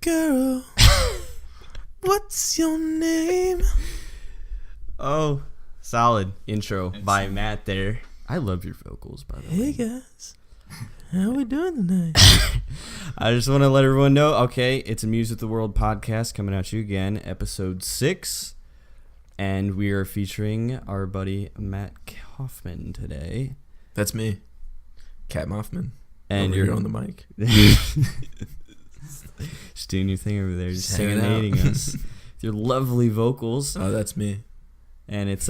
girl. What's your name? Oh, solid intro by Matt there. I love your vocals, by the way. Hey guys, how we doing tonight? I just want to let everyone know, okay, it's Amused with the World podcast coming at you again, episode 6. And we are featuring our buddy Matt Kaufman today. That's me, Cat Moffman. And you're on the mic. Just doing your thing over there, just serenading us with your lovely vocals. Oh, that's me. And it's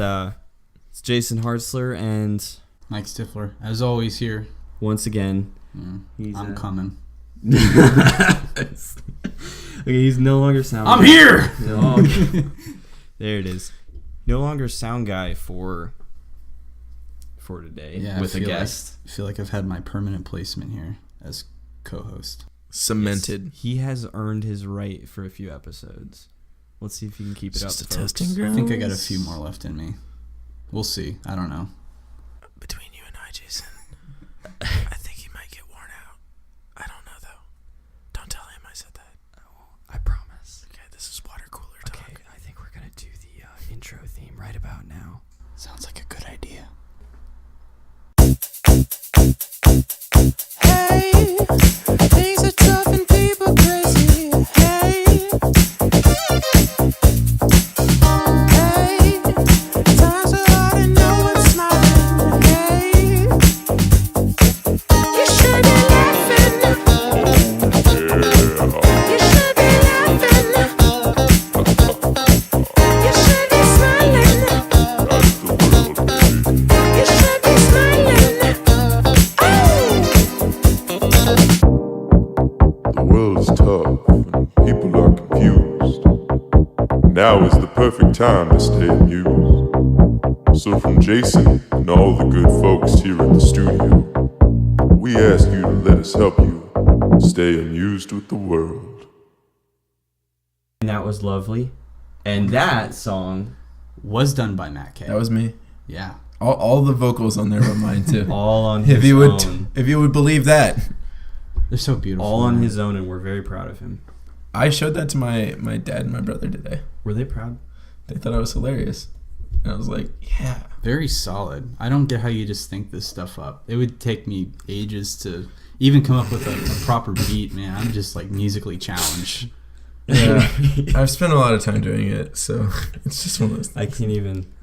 Jason Hartzler and Mike Stifler, as always here. Once again, I'm coming. Okay, he's no longer sound. I'm here. No, there it is. No longer sound guy for today. Yeah, with a guest. I feel like I've had my permanent placement here as co-host. Cemented. Yes, he has earned his right for a few episodes. Let's see if he can keep it up. Just a folks. testing ground. I think I got a few more left in me. We'll see. I don't know. Between you and I, Jason, I think he might get worn out. I don't know though. Don't tell him I said that. I promise. Okay, this is water cooler talk. Okay, I think we're gonna do the intro theme right about now. Sounds like a good idea. Hey, things are tough and people crazy. Hey, hey, times are hard and no one's smiling. Hey, you should be laughing. You should be laughing. You should be smiling. You should be smiling. The world is tough and people are confused. Now is the perfect time to stay amused. So from Jason and all the good folks here at the studio, we ask you to let us help you stay amused with the world. And that was lovely. And that song, Was done by Matt K. That was me. Yeah. All the vocals on there were mine too. all on his if you would, own. if you would believe that. They're so beautiful. All on his own, and we're very proud of him. I showed that to my dad and my brother today. Were they proud? They thought I was hilarious. And I was like, yeah. Very solid. I don't get how you just think this stuff up. It would take me ages to even come up with a proper beat, man. I'm just like musically challenged. Yeah. I've spent a lot of time doing it, so it's just one of those things.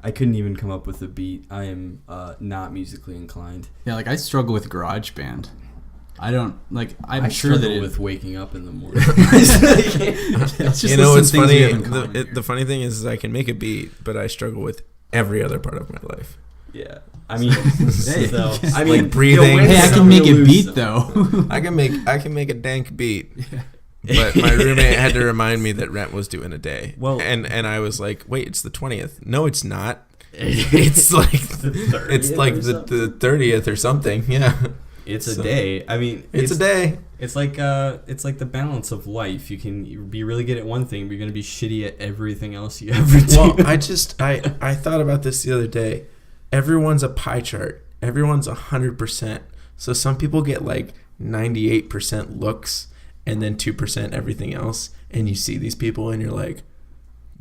I couldn't even come up with a beat. I am not musically inclined. Yeah, like I struggle with GarageBand. I don't like. I'm I sure that struggle it, with waking up in the morning. it's just You know what's some things funny? we have in common here. The funny thing is I can make a beat, but I struggle with every other part of my life. Yeah, I mean, Hey. so, I Like mean, breathing. when Hey, I some can make of a you beat lose- though. I can make a dank beat. But my roommate had to remind me that rent was due in a day. Well- and I was like, wait, it's the 20th. No, it's not. It's like the 30th or something. Yeah. It's a day. I mean, It's a day. It's like the balance of life. You can be really good at one thing, but you're gonna be shitty at everything else you ever do. Well, I thought about this the other day. Everyone's a pie chart. Everyone's 100%. So some people get like 98% looks and then 2% everything else. And you see these people and you're like,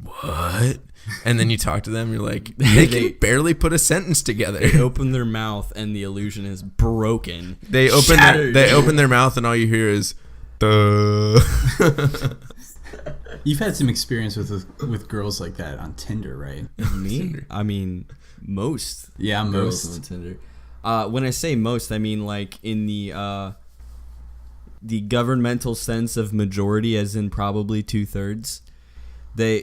what? And then you talk to them, you're like, they can barely put a sentence together. They open their mouth and the illusion is broken. They open their mouth and all you hear is, duh. You've had some experience with girls like that on Tinder, right? Me? I mean, most. Yeah, girls most. on Tinder. When I say most, I mean like in the governmental sense of majority, as in probably 2/3. They're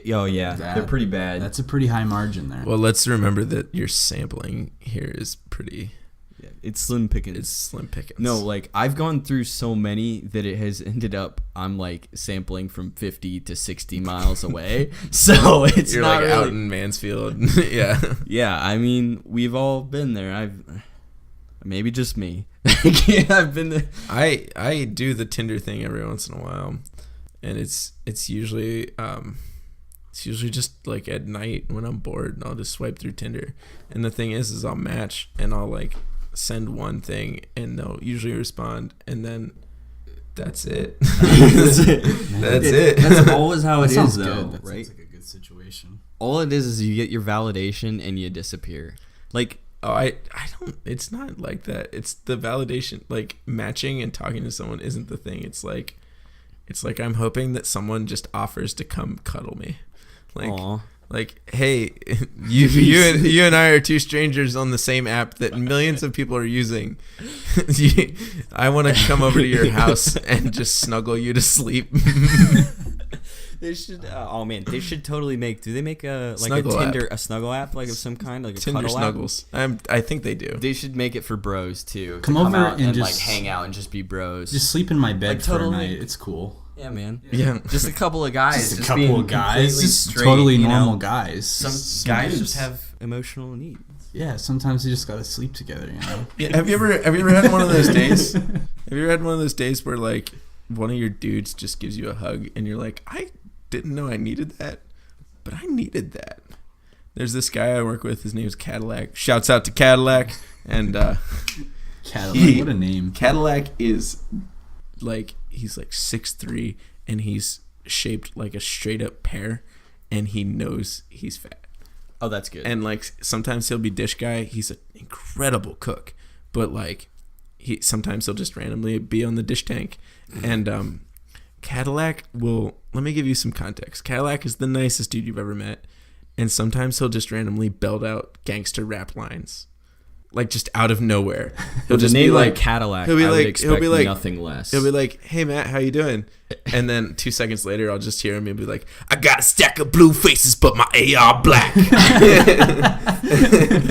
pretty bad. That's a pretty high margin there. Well, let's remember that your sampling here is pretty. Yeah, it's slim pickings. It's slim pickings. No, like I've gone through so many that it has ended up I'm like sampling from 50 to 60 miles away. So it's You're not like out really, in Mansfield. Yeah. yeah, I mean, we've all been there. Maybe just me. I've been there. I do the Tinder thing every once in a while, and it's usually just like at night when I'm bored, and I'll just swipe through Tinder. And the thing is I'll match and I'll like send one thing and they'll usually respond, and then That's it. That's it. That's it. That's always how it That sounds is, though, good. That right? sounds like a good situation. All it is you get your validation and you disappear. Like, Oh, I don't. It's not like that. It's the validation. Like matching and talking to someone isn't the thing. It's like I'm hoping that someone just offers to come cuddle me. Like, aw. like, hey, you and I are two strangers on the same app that millions of people are using. I want to come over to your house and just snuggle you to sleep. They should. Oh man, they should totally make. Do they make a Snuggle Tinder, app. a snuggle app like of some kind, like a Tinder cuddle snuggles. I think they do. They should make it for bros too. to Come over out and like just- hang out and just be bros. Just sleep in my bed Like, for totally. a night. It's cool. yeah, man. Yeah. Just a couple of guys. Just a being couple of guys. completely Just straight, totally you know? normal guys. Some guys dudes. just have emotional needs. Yeah, sometimes you just gotta sleep together, you know? Yeah, have you ever had one of those days? Have you ever had one of those days where like one of your dudes just gives you a hug and you're like, I didn't know I needed that, but I needed that. There's this guy I work with. His name's Cadillac. Shouts out to Cadillac. And Cadillac, what a name. Cadillac is like, he's like 6'3", and he's shaped like a straight up pear, and he knows he's fat. Oh, that's good. And like sometimes he'll be dish guy. He's an incredible cook, but like sometimes he'll just randomly be on the dish tank. And Cadillac will, let me give you some context. Cadillac is the nicest dude you've ever met, and sometimes he'll just randomly belt out gangster rap lines, like just out of nowhere. He'll With just a name be like like Cadillac, he'll be I would like- expect he'll be like- nothing less. He'll be like, "Hey Matt, how you doing?" And then 2 seconds later, I'll just hear him and be like, "I got a stack of blue faces, but my AR black."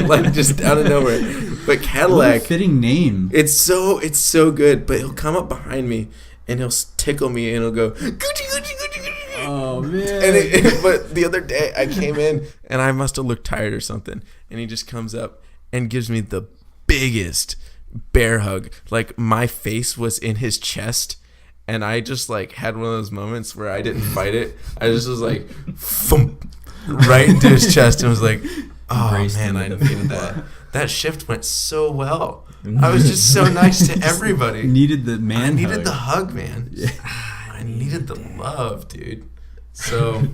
Like just out of nowhere. But What a Cadillac, fitting name. it's so good. But he'll come up behind me and he'll tickle me and he'll go, "Gucci, Gucci, Gucci, Gucci." Oh, man. And but the other day I came in and I must have looked tired or something, and he just comes up and gives me the biggest bear hug. Like my face was in his chest, and I just like had one of those moments where I didn't fight it. I just was like, thump, right into his chest, and was like, oh Embraced man, him I with the needed that. That shift went so well. I was just so nice to everybody. Needed the man I needed hug. the hug, man. I needed the love, dude. So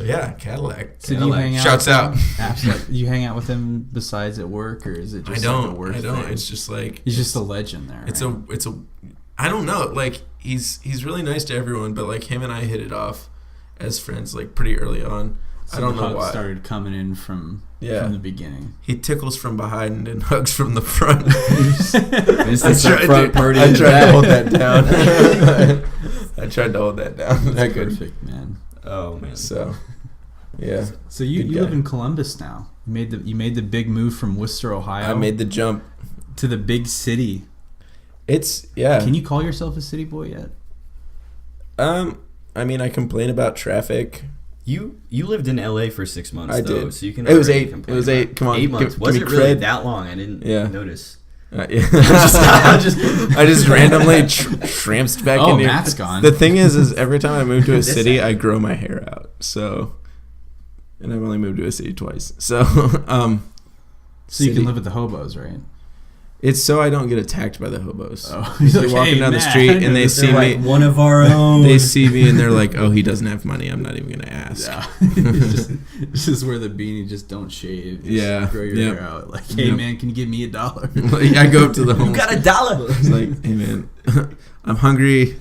yeah, Cadillac. So do you hang out Shouts with out. him? Absolutely. You hang out with him besides at work, or is it I just don't. like a work I don't. thing? It's just like He's just a legend there. it's right? a. I don't know. Like he's really nice to everyone, but like him and I hit it off as friends like pretty early on. So I don't the know hug why. started coming in from Yeah. the beginning. He tickles from behind and hugs from the front. It's I the tried, front party I in the tried to back. hold that down. I tried to hold that down. I That's couldn't. perfect, man. Oh man. So, yeah. So you Good live guy. in Columbus now. You made the big move from Worcester, Ohio, I made the jump. to the big city. It's yeah. Can you call yourself a city boy yet? I mean, I complain about traffic. You lived in LA for 6 months. I though, did. So you can. It was already 8. complain It was about 8. Come on, 8 months. give Was me it really cred. that long? I didn't Yeah. notice. Yeah. I just- I just randomly tramped back Oh, in here. Matt's gone. The thing is every time I move to a This city, happened. I grow my hair out. So, and I've only moved to a city twice. So, So you can city. live with the hobos, right? It's so I don't get attacked by the hobos. Oh, They're walking down the street and they see me. one of our own. They see me and they're like, "Oh, he doesn't have money. I'm not even gonna ask." Yeah. This is where the beanie just don't shave. Just Yeah. grow your Yep. hair out. Like, hey Yep. man, can you give me $1? Like, I go up to the You homeless. got $1. It's like, "Hey man, I'm hungry.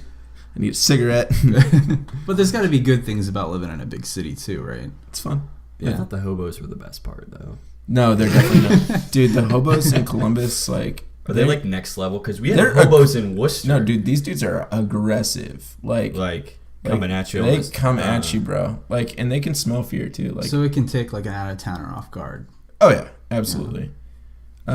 I need a cigarette." But there's got to be good things about living in a big city too, right? It's fun. I Yeah. thought the hobos were the best part though. No, they're definitely not. Dude, the hobos in Columbus, like, Are they like next level? Because we had They're hobos in Worcester. no, dude, these dudes are aggressive. Like coming at you. They almost, come at you, bro. Like, and they can smell fear too. Like, So it can take like an out of towner off guard. oh yeah, absolutely. So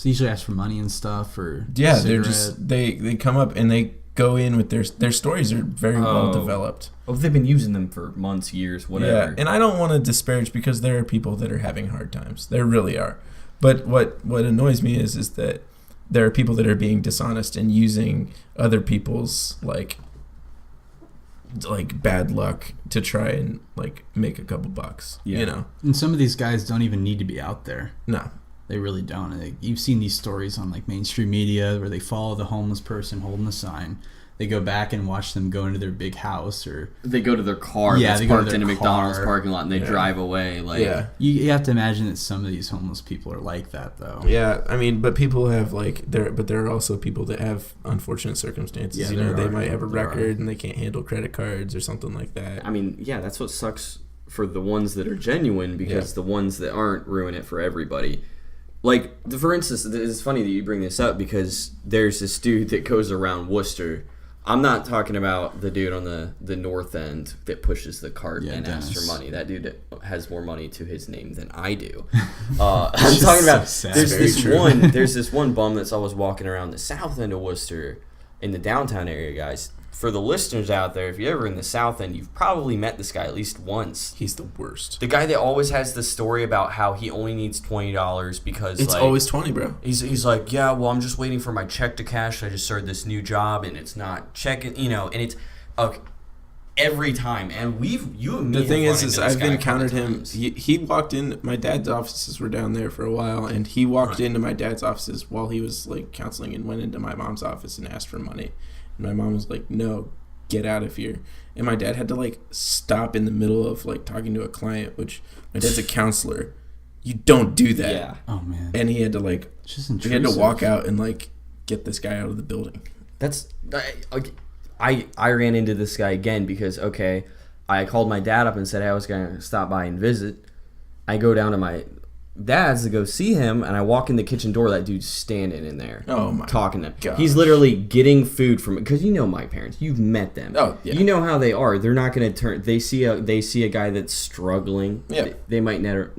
you usually ask for money and stuff, or Yeah, cigarette. they're just they come up and they go in with their stories are very well developed. Oh, they've been using them for months, years, whatever. Yeah, and I don't want to disparage because there are people that are having hard times. There really are. But what annoys me is that there are people that are being dishonest and using other people's like bad luck to try and like make a couple bucks. Yeah. You know. And some of these guys don't even need to be out there. No. They really don't. Like, you've seen these stories on like mainstream media where they follow the homeless person holding a sign. They go back and watch them go into their big house, or they go to their car that's parked in a McDonald's parking lot, and they drive away. Like, you have to imagine that some of these homeless people are like that, though. Yeah, I mean, but people have like there are also people that have unfortunate circumstances. Yeah, you know, they might have a record and they can't handle credit cards or something like that. I mean, yeah, that's what sucks for the ones that are genuine, because the ones that aren't ruin it for everybody. Like, for instance, it's funny that you bring this up, because there's this dude that goes around Worcester. I'm not talking about the dude on the north end that pushes the cart and asks for money. That dude has more money to his name than I do. I'm talking about there's this one bum that's always walking around the south end of Worcester in the downtown area, guys. For the listeners out there, if you're ever in the south end, you've probably met this guy at least once. He's the worst. The guy that always has the story about how he only needs $20 because it's like, always 20, bro. He's like, yeah, well, I'm just waiting for my check to cash. I just started this new job and it's not checking, you know, and it's every time. And you and me. The thing is I've encountered him. He walked in. My dad's offices were down there for a while, and he walked into my dad's offices while he was like counseling, and went into my mom's office and asked for money. My mom was like, no, get out of here. And my dad had to like stop in the middle of like talking to a client, which my dad's a counselor. You don't do that. Yeah. Oh man. And he had to like, he had to walk out and like get this guy out of the building. I ran into this guy again because, I called my dad up and said, hey, I was going to stop by and visit. I go down to my dad's to go see him, and I walk in the kitchen door. That dude's standing in there. Oh my talking to gosh. He's literally getting food from, because you know my parents, you've met them. Oh yeah. You know how they are. They're not going to turn. They see a guy that's struggling. Yeah. They might never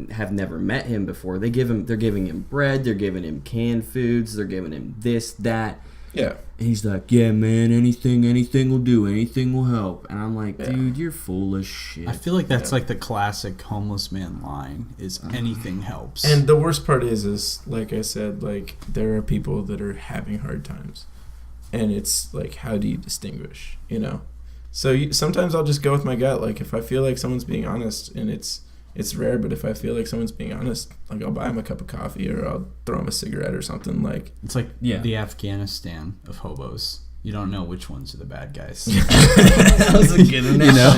met him before. They're giving him bread. They're giving him canned foods. They're giving him this, that. Yeah. And he's like, yeah, man, anything will do. Anything will help. And I'm like, dude, you're full of shit. I feel like that's like the classic homeless man line is anything helps. And the worst part is like I said, like there are people that are having hard times. And it's like, how do you distinguish, you know? So sometimes I'll just go with my gut. Like if I feel like someone's being honest, and it's rare, but if I feel like someone's being honest, like I'll buy them a cup of coffee or I'll throw them a cigarette or something. Like it's like the Afghanistan of hobos. You don't know which ones are the bad guys. That was a good analogy. You know?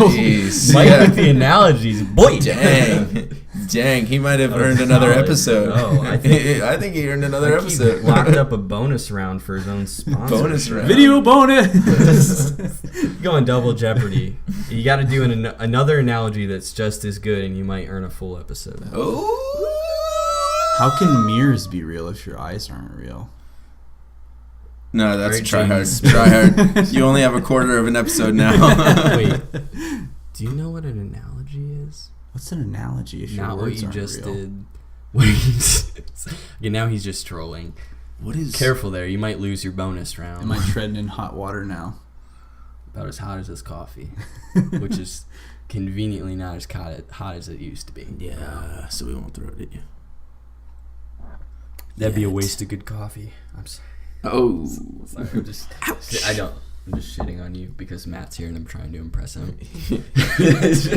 Jeez. Mike with the analogies. Boy. Dang. He might have earned another episode. No, I think he earned another episode. He locked up a bonus round for his own sponsor. Bonus round. Video bonus. Going double jeopardy. You got to do another analogy that's just as good, and you might earn a full episode. Oh. How can mirrors be real if your eyes aren't real? No, that's Great try hard. genes. Try hard. You only have a quarter of an episode now. Wait. Do you know what an analogy is? What's an analogy if your Not what words you aren't just real? did. Okay, now he's just trolling. What is? Careful there. You might lose your bonus round. Am I treading in hot water now? About as hot as this coffee, which is conveniently not as hot as it used to be. Yeah, so we won't throw it at you. That'd be a waste of good coffee. I'm sorry. Oh. Sorry, I'm just shitting on you because Matt's here and I'm trying to impress him. He just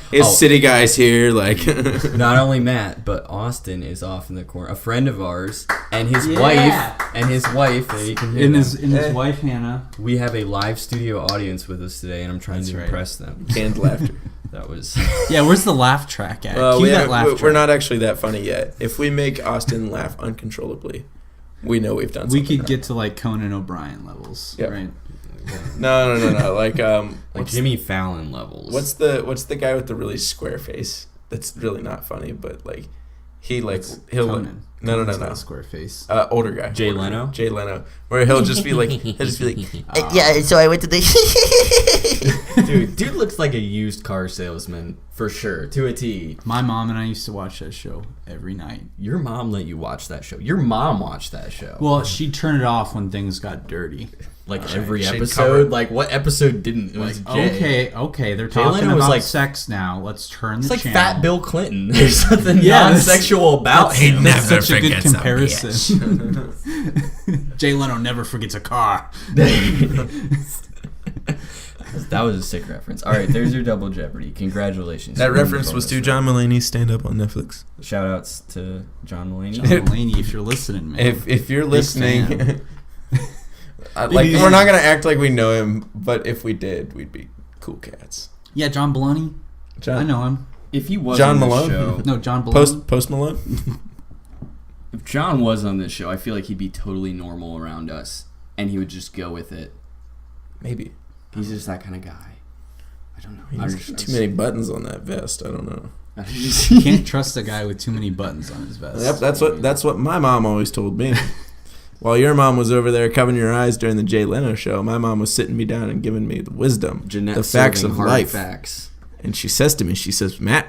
feels city guys here, like. Not only Matt, but Austin is off in the corner. A friend of ours and his wife. You can hear His wife Hannah. We have a live studio audience with us today, and I'm trying to impress them. Canned laughter. That was. Yeah, where's the laugh track at? We're not actually that funny yet. If we make Austin laugh uncontrollably, we know we've done something. We could get to like Conan O'Brien levels, right? No. Like Jimmy Fallon levels. What's the guy with the really square face? That's really not funny, but like he'll Conan. No. Square face. Older guy. Jay Leno, where he'll just be like, yeah. So I went to the. dude looks like a used car salesman for sure, to a T. My mom and I used to watch that show every night. Your mom let you watch that show. Your mom watched that show. Well, she'd turn it off when things got dirty. Like every episode. Like what episode didn't? It was Jay. Okay. They're Jay talking Leno was about like sex now. Let's turn the channel. It's like channel. Fat Bill Clinton. There's something non-sexual about him. That's such a good comparison. Jay Leno never forgets a car. That was a sick reference. All right, there's your double Jeopardy. Congratulations. That reference was to John Mulaney's stand-up on Netflix. Shout outs to John Mulaney. John Mulaney, if you're listening, man. If you're Big listening, fan. we're not gonna act like we know him, but if we did, we'd be cool cats. Yeah, John Mulaney. I know him. If he was John on this Malone? show, No, John Mulaney. Post Malone. if John was on this show, I feel like he'd be totally normal around us, and he would just go with it. Maybe. He's just that kind of guy. I don't know. Too many buttons on that vest. I don't know. You can't trust a guy with too many buttons on his vest. Yep, that's what my mom always told me. While your mom was over there covering your eyes during the Jay Leno show, my mom was sitting me down and giving me the wisdom, the facts of life. Facts. And she says to me, she says, Matt,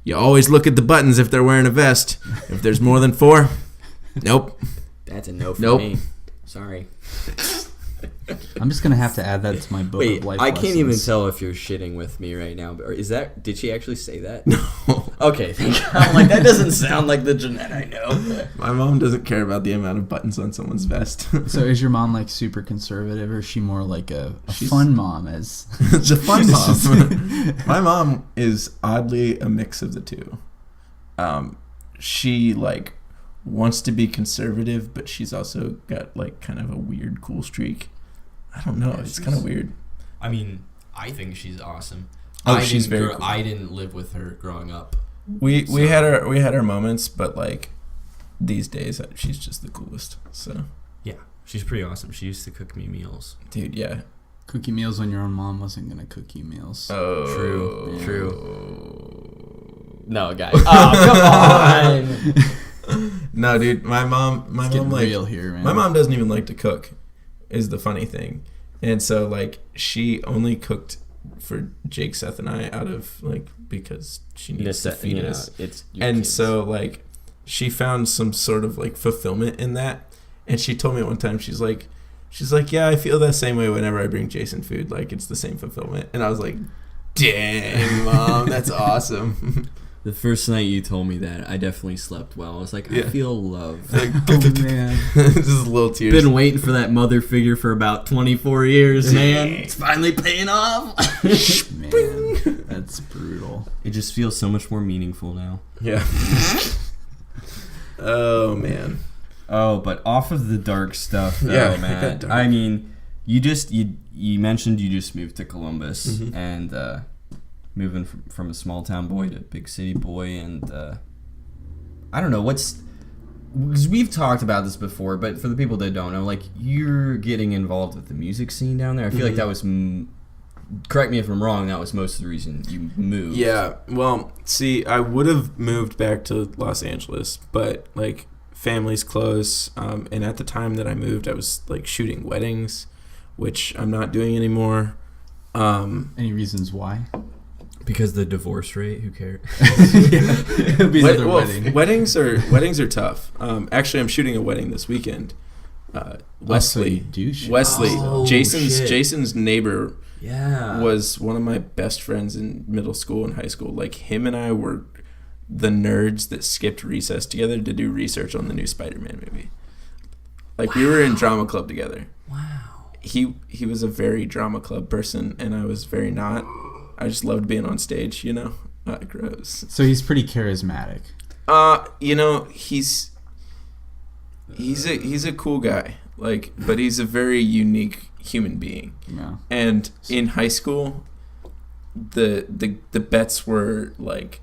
you always look at the buttons if they're wearing a vest. If there's more than 4, nope. That's a no for Nope. me. Sorry. I'm just gonna have to add that to my book Wait, of life I can't even lessons. tell if you're shitting with me right now. Or did she actually say that? No. Okay, thank God. I'm like, that doesn't sound like the Jeanette I know. My mom doesn't care about the amount of buttons on someone's vest. So is your mom like super conservative, or is she more like a fun mom? As It's a fun mom. My mom is oddly a mix of the two. She like wants to be conservative, but she's also got like kind of a weird cool streak. I don't know. It's kind of weird. I mean, I think she's awesome. Oh, she's very cool. I didn't live with her growing up. We had our moments, but like these days she's just the coolest. So Yeah, she's pretty awesome. She used to cook me meals. dude, yeah. cookie meals when your own mom wasn't gonna cook you meals. Oh, True. No, guys. Oh, come on. No, dude. My mom It's getting real here, man. my mom doesn't even like to cook. Is the funny thing, and so like she only cooked for Jake, Seth, and I out of like because she needs to feed us. It's your And kids. so like she found some sort of like fulfillment in that, and she told me one time she's like yeah, I feel that same way whenever I bring Jason food, like it's the same fulfillment. And I was like, dang, mom, that's awesome. The first night you told me that, I definitely slept well. I was like, I Yeah. feel love. Like, Oh man. just little tears. Been waiting for that mother figure for about 24 years, man. It's finally paying off. Man, that's brutal. It just feels so much more meaningful now. Yeah. Oh man. Oh, but off of the dark stuff, though, Yeah, Matt. dark. I mean, you mentioned you just moved to Columbus and moving from a small town boy to a big city boy, and I don't know because we've talked about this before, but for the people that don't know, like you're getting involved with the music scene down there. I feel like that was. Correct me if I'm wrong. That was most of the reason you moved. Yeah. Well, see, I would have moved back to Los Angeles, but like family's close, and at the time that I moved, I was like shooting weddings, which I'm not doing anymore. Any reasons why? Because the divorce rate. Who cares? It'll be another wedding. Weddings are tough. Actually, I'm shooting a wedding this weekend. Wesley, Oh, shit. Jason's neighbor Yeah. was one of my best friends in middle school and high school. Like him and I were the nerds that skipped recess together to do research on the new Spider-Man movie. Like we were in drama club together. Wow. He was a very drama club person, and I was very not. I just loved being on stage, you know. Gross. So he's pretty charismatic. He's a cool guy. Like, but he's a very unique human being. Yeah. And in high school, the bets were like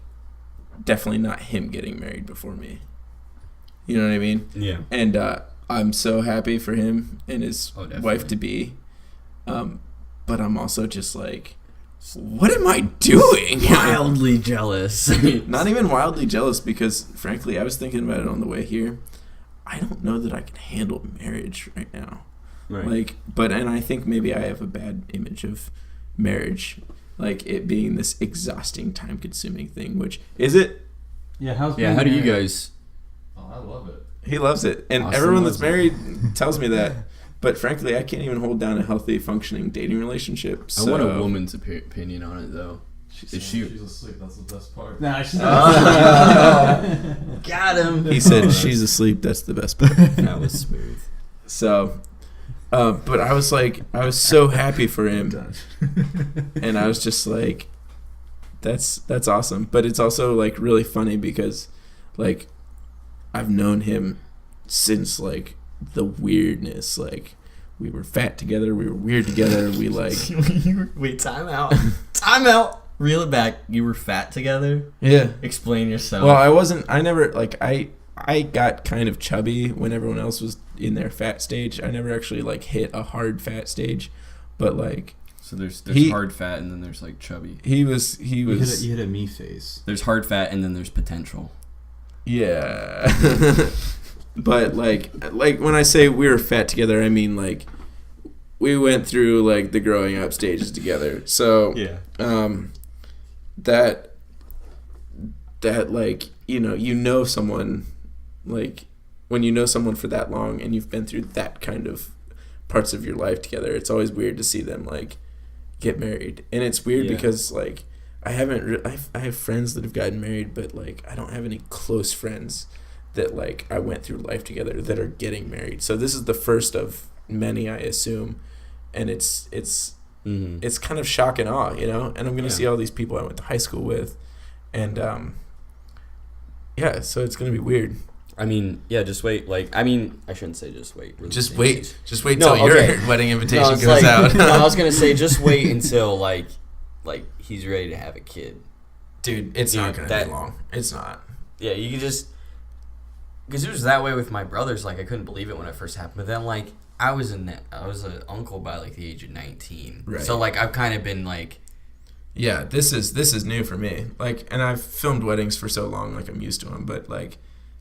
definitely not him getting married before me. You know what I mean? Yeah. And I'm so happy for him and his definitely. wife to be. But I'm also just like, what am I doing? Wildly jealous. Not even wildly jealous, because frankly, I was thinking about it on the way here. I don't know that I can handle marriage right now. Right. Like, and I think maybe I have a bad image of marriage, like it being this exhausting, time-consuming thing. Which is it? Yeah. How do you guys? Oh, I love it. He loves it, and Austin everyone loves that's married tells me that. But frankly, I can't even hold down a healthy, functioning dating relationship. So. I want a woman's opinion on it, though. Is she? She's asleep. That's the best part. Nah, she's Got him. He said she's asleep. That's the best part. That was smooth. So, But I was so happy for him, and I was just like, that's awesome. But it's also like really funny because, like, I've known him since like the weirdness. Like, we were fat together, we were weird together. We like Wait, time out. Time out. Reel it back. You were fat together? yeah. Explain yourself. Well, I never like I got kind of chubby when everyone else was in their fat stage. I never actually like hit a hard fat stage, but like so there's he- hard fat and then there's like chubby. he was You hit a me phase. There's hard fat and then there's potential. yeah. But like when I say we were fat together, I mean like we went through like the growing up stages together. So Yeah. that like you know someone, like when you know someone for that long and you've been through that kind of parts of your life together, it's always weird to see them like get married. And it's weird because like I have friends that have gotten married, but like I don't have any close friends that like I went through life together that are getting married. So this is the first of many, I assume, and it's kind of shock and awe, and I'm gonna see all these people I went to high school with, and so it's gonna be weird. I mean, yeah, just wait. Like, I mean, I shouldn't say just wait. We're the Just same wait age. till No, your okay. wedding No, invitation it's goes like, out. no, I was gonna say just wait until like he's ready to have a kid. Dude, it's not gonna be long. It's not. Yeah, you can just because it was that way with my brothers. Like, I couldn't believe it when it first happened, but then like I was an uncle by like the age of 19. Right. So like I've kind of been like. Yeah, this is new for me. Like, and I've filmed weddings for so long, like I'm used to them. But like,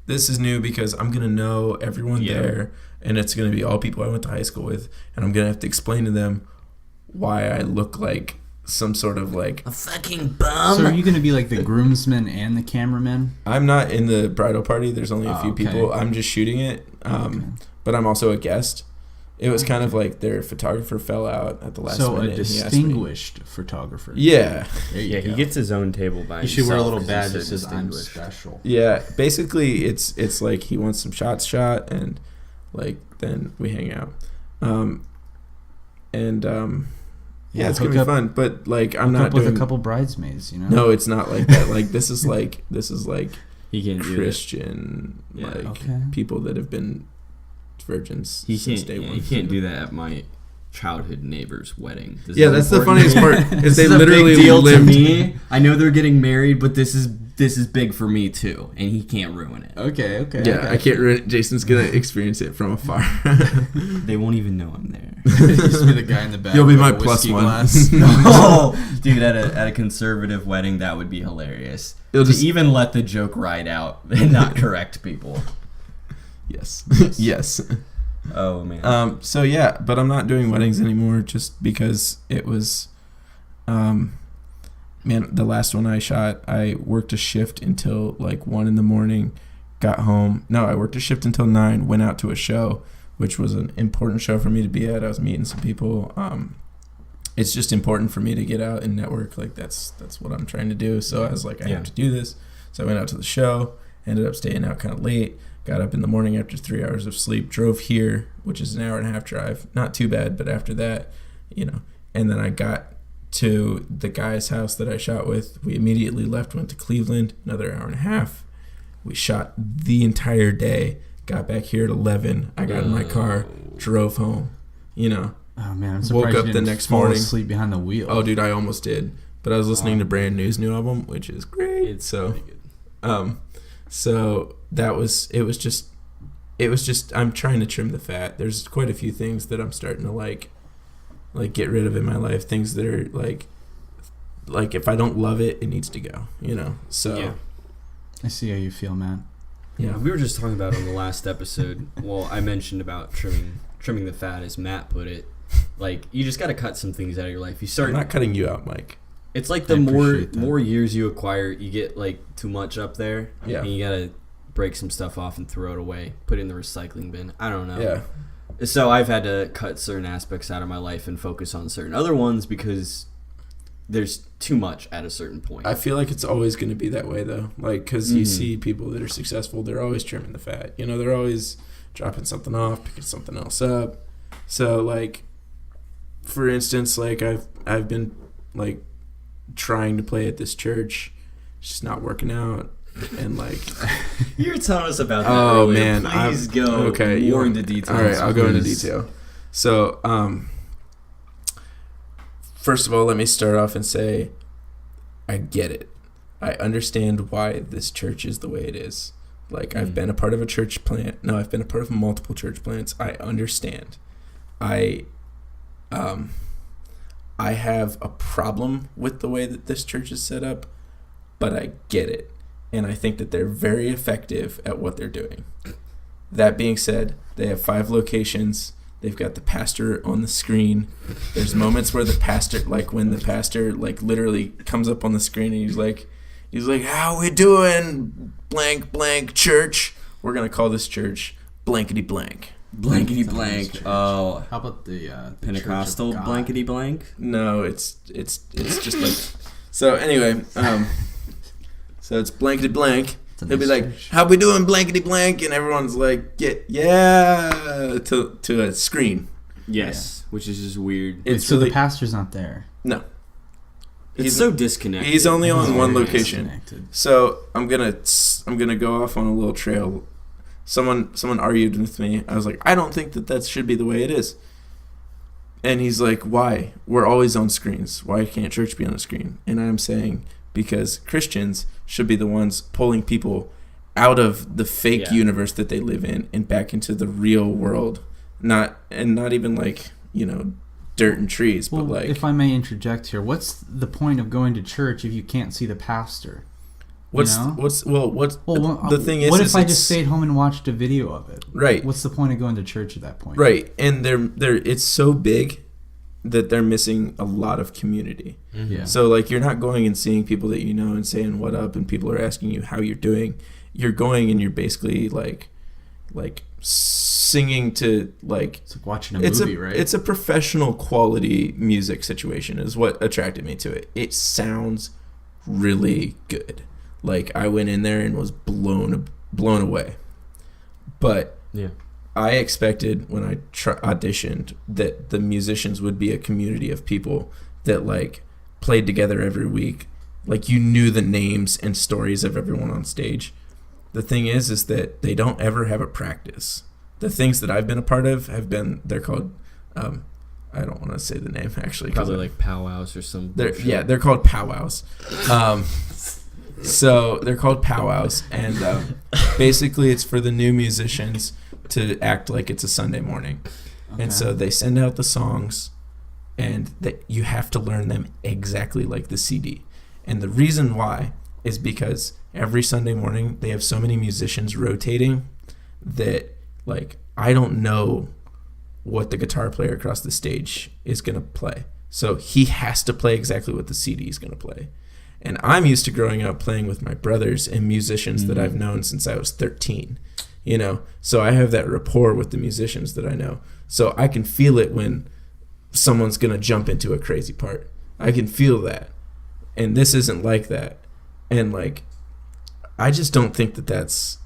this is new because I'm gonna know everyone there, and it's gonna be all people I went to high school with, and I'm gonna have to explain to them why I look like some sort of like A fucking bum. So are you going to be like the groomsman and the cameraman? I'm not in the bridal party. There's only a few okay. people. I'm just shooting it. But I'm also a guest. It was kind of like their photographer fell out at the last So minute. a and he asked me. distinguished photographer. Yeah. There you Yeah, go. he gets his own table by You should wear a little himself 'cause badge that he's so says I'm distinguished. special. Yeah, basically it's like he wants some shots shot, and like then we hang out. Yeah, it's gonna be fun. But like I'm Hook not up with doing a couple bridesmaids, you know? No, it's not like that. Like this is like He can't do that. Christian Yeah. like Okay. people that have been virgins He since can't. day Yeah, one. he can't do that at my childhood neighbor's wedding. This Yeah, is that's the important funniest to me. part. Is This they is a literally big deal lived. to me. I know they're getting married, but this is big for me too, and he can't ruin it. Okay. Yeah, I can't ruin it. Jason's gonna experience it from afar. They won't even know I'm there. Just be the guy in the back. You'll be with my a plus whiskey one. glass. Oh, dude, at a conservative wedding, that would be hilarious. You'll To just- even let the joke ride out and not correct people. Yes. Yes. Oh man. So yeah, but I'm not doing weddings anymore just because it was the last one I shot, I worked a shift until like 1 a.m, got home. No, I worked a shift until 9, went out to a show, which was an important show for me to be at. I was meeting some people. It's just important for me to get out and network. Like that's what I'm trying to do. So I was like, I have to do this. So I went out to the show, ended up staying out kind of late. Got up in the morning after 3 hours of sleep, drove here, which is an 1.5-hour drive. Not too bad, but after that, and then I got to the guy's house that I shot with. We immediately left, went to Cleveland, another 1.5 hours. We shot the entire day, got back here at 11. I got in my car, drove home, Oh man, I'm Woke surprised up you the didn't next fall morning. asleep behind the wheel. Oh, dude, I almost did. But I was listening to Brand New's new album, which is great. It's so pretty good. So it was just I'm trying to trim the fat. There's quite a few things that I'm starting to like get rid of in my life, things that are like if I don't love it, it needs to go, So Yeah. I see how you feel, man. Yeah, we were just talking about on the last episode. Well, I mentioned about trimming the fat, as Matt put it. Like, you just got to cut some things out of your life. You start. I'm not cutting you out, Mike. It's like I the appreciate that. more years you acquire, you get like too much up there. Yeah. And you gotta break some stuff off and throw it away. Put it in the recycling bin. I don't know. Yeah. So I've had to cut certain aspects out of my life and focus on certain other ones because there's too much at a certain point. I feel like it's always going to be that way, though. Like, because you see people that are successful, they're always trimming the fat. They're always dropping something off, picking something else up. So like, for instance, like I've been like trying to play at this church, it's just not working out, and like You were telling us about that oh earlier. man, Please go more into detail. All right, I'll go into detail. So first of all, let me start off and say I get it. I understand why this church is the way it is. Like, I've been a part of a church plant. No, I've been a part of multiple church plants. I understand. I have a problem with the way that this church is set up, but I get it. And I think that they're very effective at what they're doing. That being said, they have 5 locations. They've got the pastor on the screen. There's moments where the pastor, like when the pastor like literally comes up on the screen and he's like, how we doing, blank, blank church? We're going to call this church blankety blank. Blankety blank. Oh, How about the Pentecostal Church of God? blankety blank. No, it's just like, so anyway, so it's blankety blank. a He'll be nice like, church. how we doing, blankety blank? And everyone's like, yeah, to a screen. Yes, which is just weird. It's So really, the pastor's not there. no. It's so disconnected. He's only on He's one very location. disconnected. So I'm gonna go off on a little trail. Someone argued with me. I was like, I don't think that should be the way it is. And he's like, why? We're always on screens. Why can't church be on a screen? And I'm saying because Christians should be the ones pulling people out of the fake universe that they live in and back into the real world. Not even like, dirt and trees, Well, but like, if I may interject here, what's the point of going to church if you can't see the pastor? the thing is, what if is I it's- just stayed home and watched a video of it? Right. What's the point of going to church at that point? Right, and they're it's so big that they're missing a lot of community. Yeah. So like, you're not going and seeing people that you know and saying what up, and people are asking you how you're doing. You're going and you're basically like singing to like, It's like watching a movie, right? It's a professional quality music situation is what attracted me to it. It sounds really good. Like, I went in there and was blown away. But Yeah. I expected when I auditioned that the musicians would be a community of people that like played together every week. Like, you knew the names and stories of everyone on stage. The thing is that they don't ever have a practice. The things that I've been a part of they're called, I don't want to say the name actually. Probably like powwows or some. They're called powwows. So they're called powwows, and basically it's for the new musicians to act like it's a Sunday morning. Okay. And so they send out the songs, and you have to learn them exactly like the CD. And the reason why is because every Sunday morning they have so many musicians rotating that, like, I don't know what the guitar player across the stage is going to play. So he has to play exactly what the CD is going to play. And I'm used to growing up playing with my brothers and musicians that I've known since I was 13, So I have that rapport with the musicians that I know. So I can feel it when someone's going to jump into a crazy part. I can feel that. And this isn't like that. And like, I just don't think that's,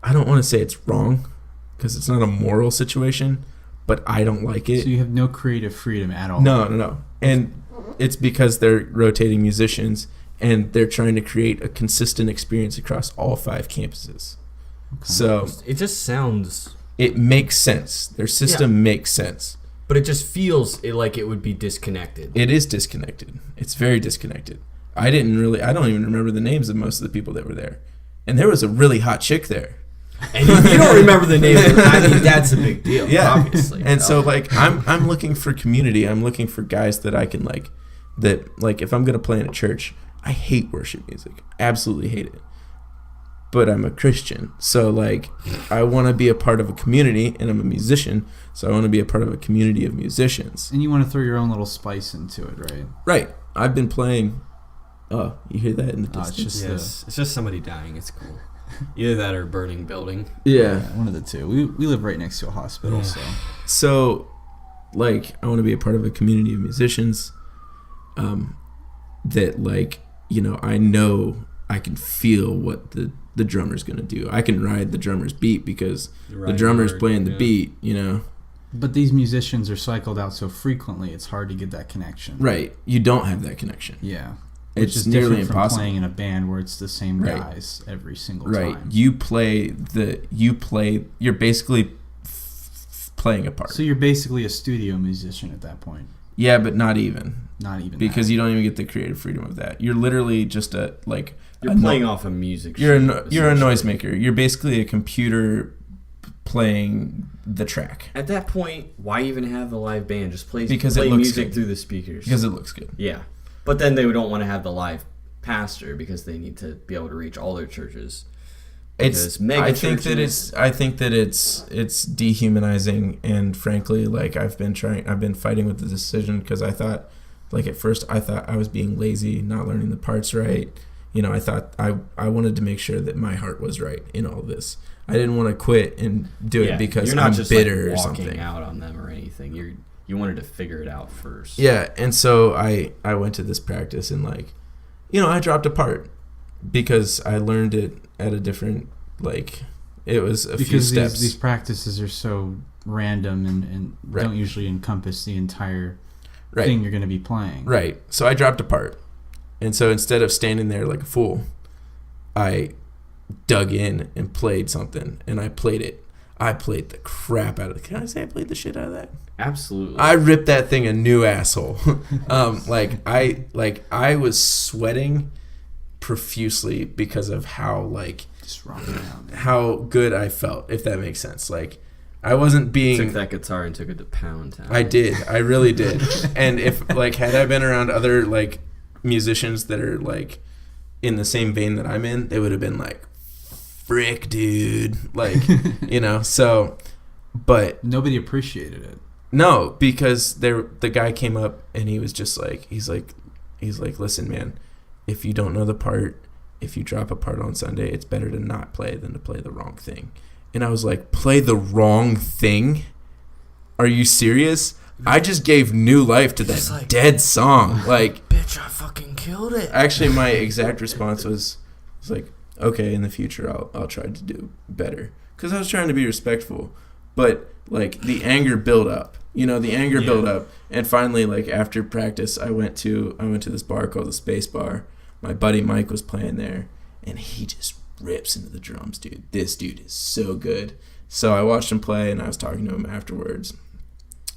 I don't want to say it's wrong because it's not a moral situation, but I don't like it. So you have no creative freedom at all. No. And it's because they're rotating musicians and they're trying to create a consistent experience across all 5 campuses. Okay. So it just sounds. It makes sense. Their system makes sense. But it just feels like it would be disconnected. It is disconnected. It's very disconnected. I don't even remember the names of most of the people that were there. And there was a really hot chick there. And if you don't remember the name, I mean, that's a big deal, obviously. And so like, I'm looking for community. I'm looking for guys that I can like, if I'm going to play in a church, I hate worship music. Absolutely hate it. But I'm a Christian. So like, I want to be a part of a community, and I'm a musician. So I want to be a part of a community of musicians. And you want to throw your own little spice into it, right? Right. I've been playing. Oh, you hear that in the distance? It's just somebody dying. It's cool. Either that or burning building. Yeah. One of the two. We live right next to a hospital, So, like, I want to be a part of a community of musicians that, like, I know I can feel what the drummer's going to do. I can ride the drummer's beat because the drummer's playing the beat, But these musicians are cycled out so frequently, it's hard to get that connection. Right. You don't have that connection. Yeah. It's Which is nearly different from impossible. playing in a band where it's the same Right. guys every single Right. time. You're basically playing a part. So you're basically a studio musician at that point. Yeah, but not even. Not even Because that. you don't even get the creative freedom of that. You're literally just You're playing off a music. You're sheet, you're a essentially. noisemaker. You're basically a computer playing the track At that point, why even have the live band? Just play Because it play looks music good. through the speakers. because it looks good. Yeah, but then they don't want to have the live pastor because they need to be able to reach all their churches. Because mega I think that churches- it's dehumanizing, and frankly, like I've been fighting with the decision because I thought, like at first I thought I was being lazy, not learning the parts right. You know, I thought I wanted to make sure that my heart was right in all this. I didn't want to quit and do it because you're not I'm just bitter like or walking something. out on them or anything. You wanted to figure it out first. Yeah, and so I went to this practice and I dropped a part because I learned it at a different it was a few steps. These practices are so random and Right. don't usually encompass the entire Right. thing you're going to be playing. Right. So I dropped a part. And so instead of standing there like a fool, I dug in and played something, and I played it. I played the crap out of it. Can I say I played the shit out of that? Absolutely. I ripped that thing a new asshole. I was sweating profusely because of how Just rocking out. how good I felt, if that makes sense. I wasn't being took that guitar and took it to Pound Town. I did. I really did. And if had I been around other musicians that are in the same vein that I'm in, they would have been like, frick, dude. So but Nobody appreciated it. no, because the guy came up and he was just he's like, listen, man, if you don't know the part, if you drop a part on Sunday, it's better to not play than to play the wrong thing. And I was like, play the wrong thing? Are you serious? I just gave new life to that dead song. Bitch, I fucking killed it. Actually, my exact response was okay, in the future I'll try to do better, because I was trying to be respectful, but the anger built up. Built up, and finally, after practice, I went to this bar called the Space Bar. My buddy Mike was playing there, and he just rips into the drums, dude. This dude is so good. So I watched him play, and I was talking to him afterwards,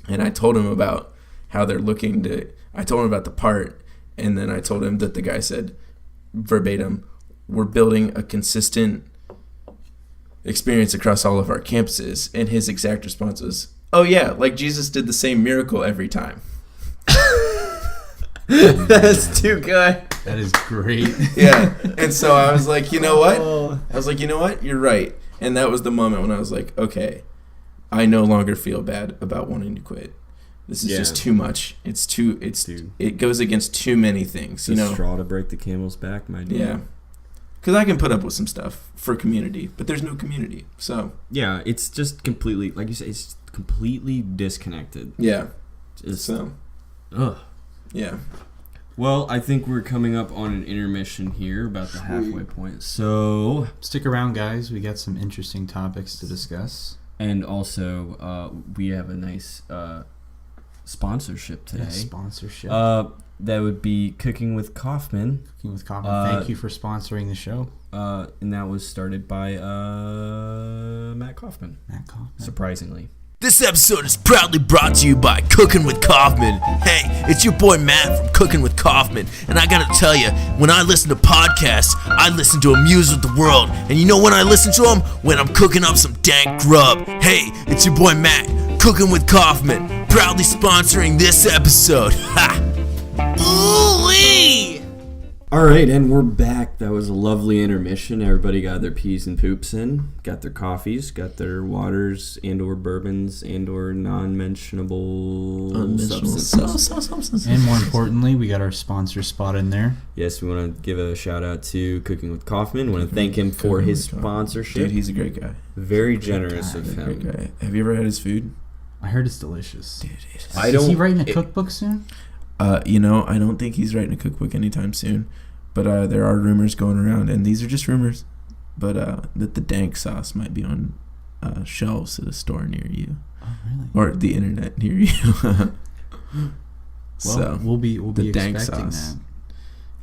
and I told him about how they're looking to. I told him about the part, and then I told him that the guy said verbatim, "We're building a consistent experience across all of our campuses," and his exact response was, "Oh yeah, Jesus did the same miracle every time." That's too good. That is great. Yeah, and so I was like, you know what? I was like, you know what? You're right. And that was the moment when I was like, okay, I no longer feel bad about wanting to quit. This is just too much. It goes against too many things, The straw to break the camel's back, my dude. Yeah. Because I can put up with some stuff for community, but there's no community. So Yeah, it's just completely, like you say, it's completely disconnected. yeah. It's, So ugh. yeah. Well, I think we're coming up on an intermission here, about the halfway point. So, Stick around, guys. We got some interesting topics to discuss. and also, we have a nice sponsorship today. Yeah, sponsorship. That would be Cooking with Kaufman. Cooking with Kaufman. Thank you for sponsoring the show. And that was started by Matt Kaufman, Matt Kaufman. surprisingly. This episode is proudly brought to you by Cooking with Kaufman. Hey, it's your boy Matt from Cooking with Kaufman, and I gotta tell you, when I listen to podcasts, I listen to Amused with the World, and you know when I listen to them? When I'm cooking up some dank grub. Hey, it's your boy Matt, Cooking with Kaufman, proudly sponsoring this episode. Ha! Ooh-wee! All right, and we're back. That was a lovely intermission. Everybody got their peas and poops in, got their coffees, got their waters and or bourbons and or non-mentionable substances. And more importantly, we got our sponsor spot in there. Yes, we want to give a shout out to Cooking with Kaufman. We want to thank him for his sponsorship. Dude, he's a great guy. Very generous of Great him. guy. Have you ever had his food? I heard it's delicious. Dude, Is he writing a cookbook soon? I don't think he's writing a cookbook anytime soon, but there are rumors going around, and these are just rumors, but that the dank sauce might be on shelves at a store near you. really? Or the internet near you. Well, So we'll be the dank expecting sauce. that.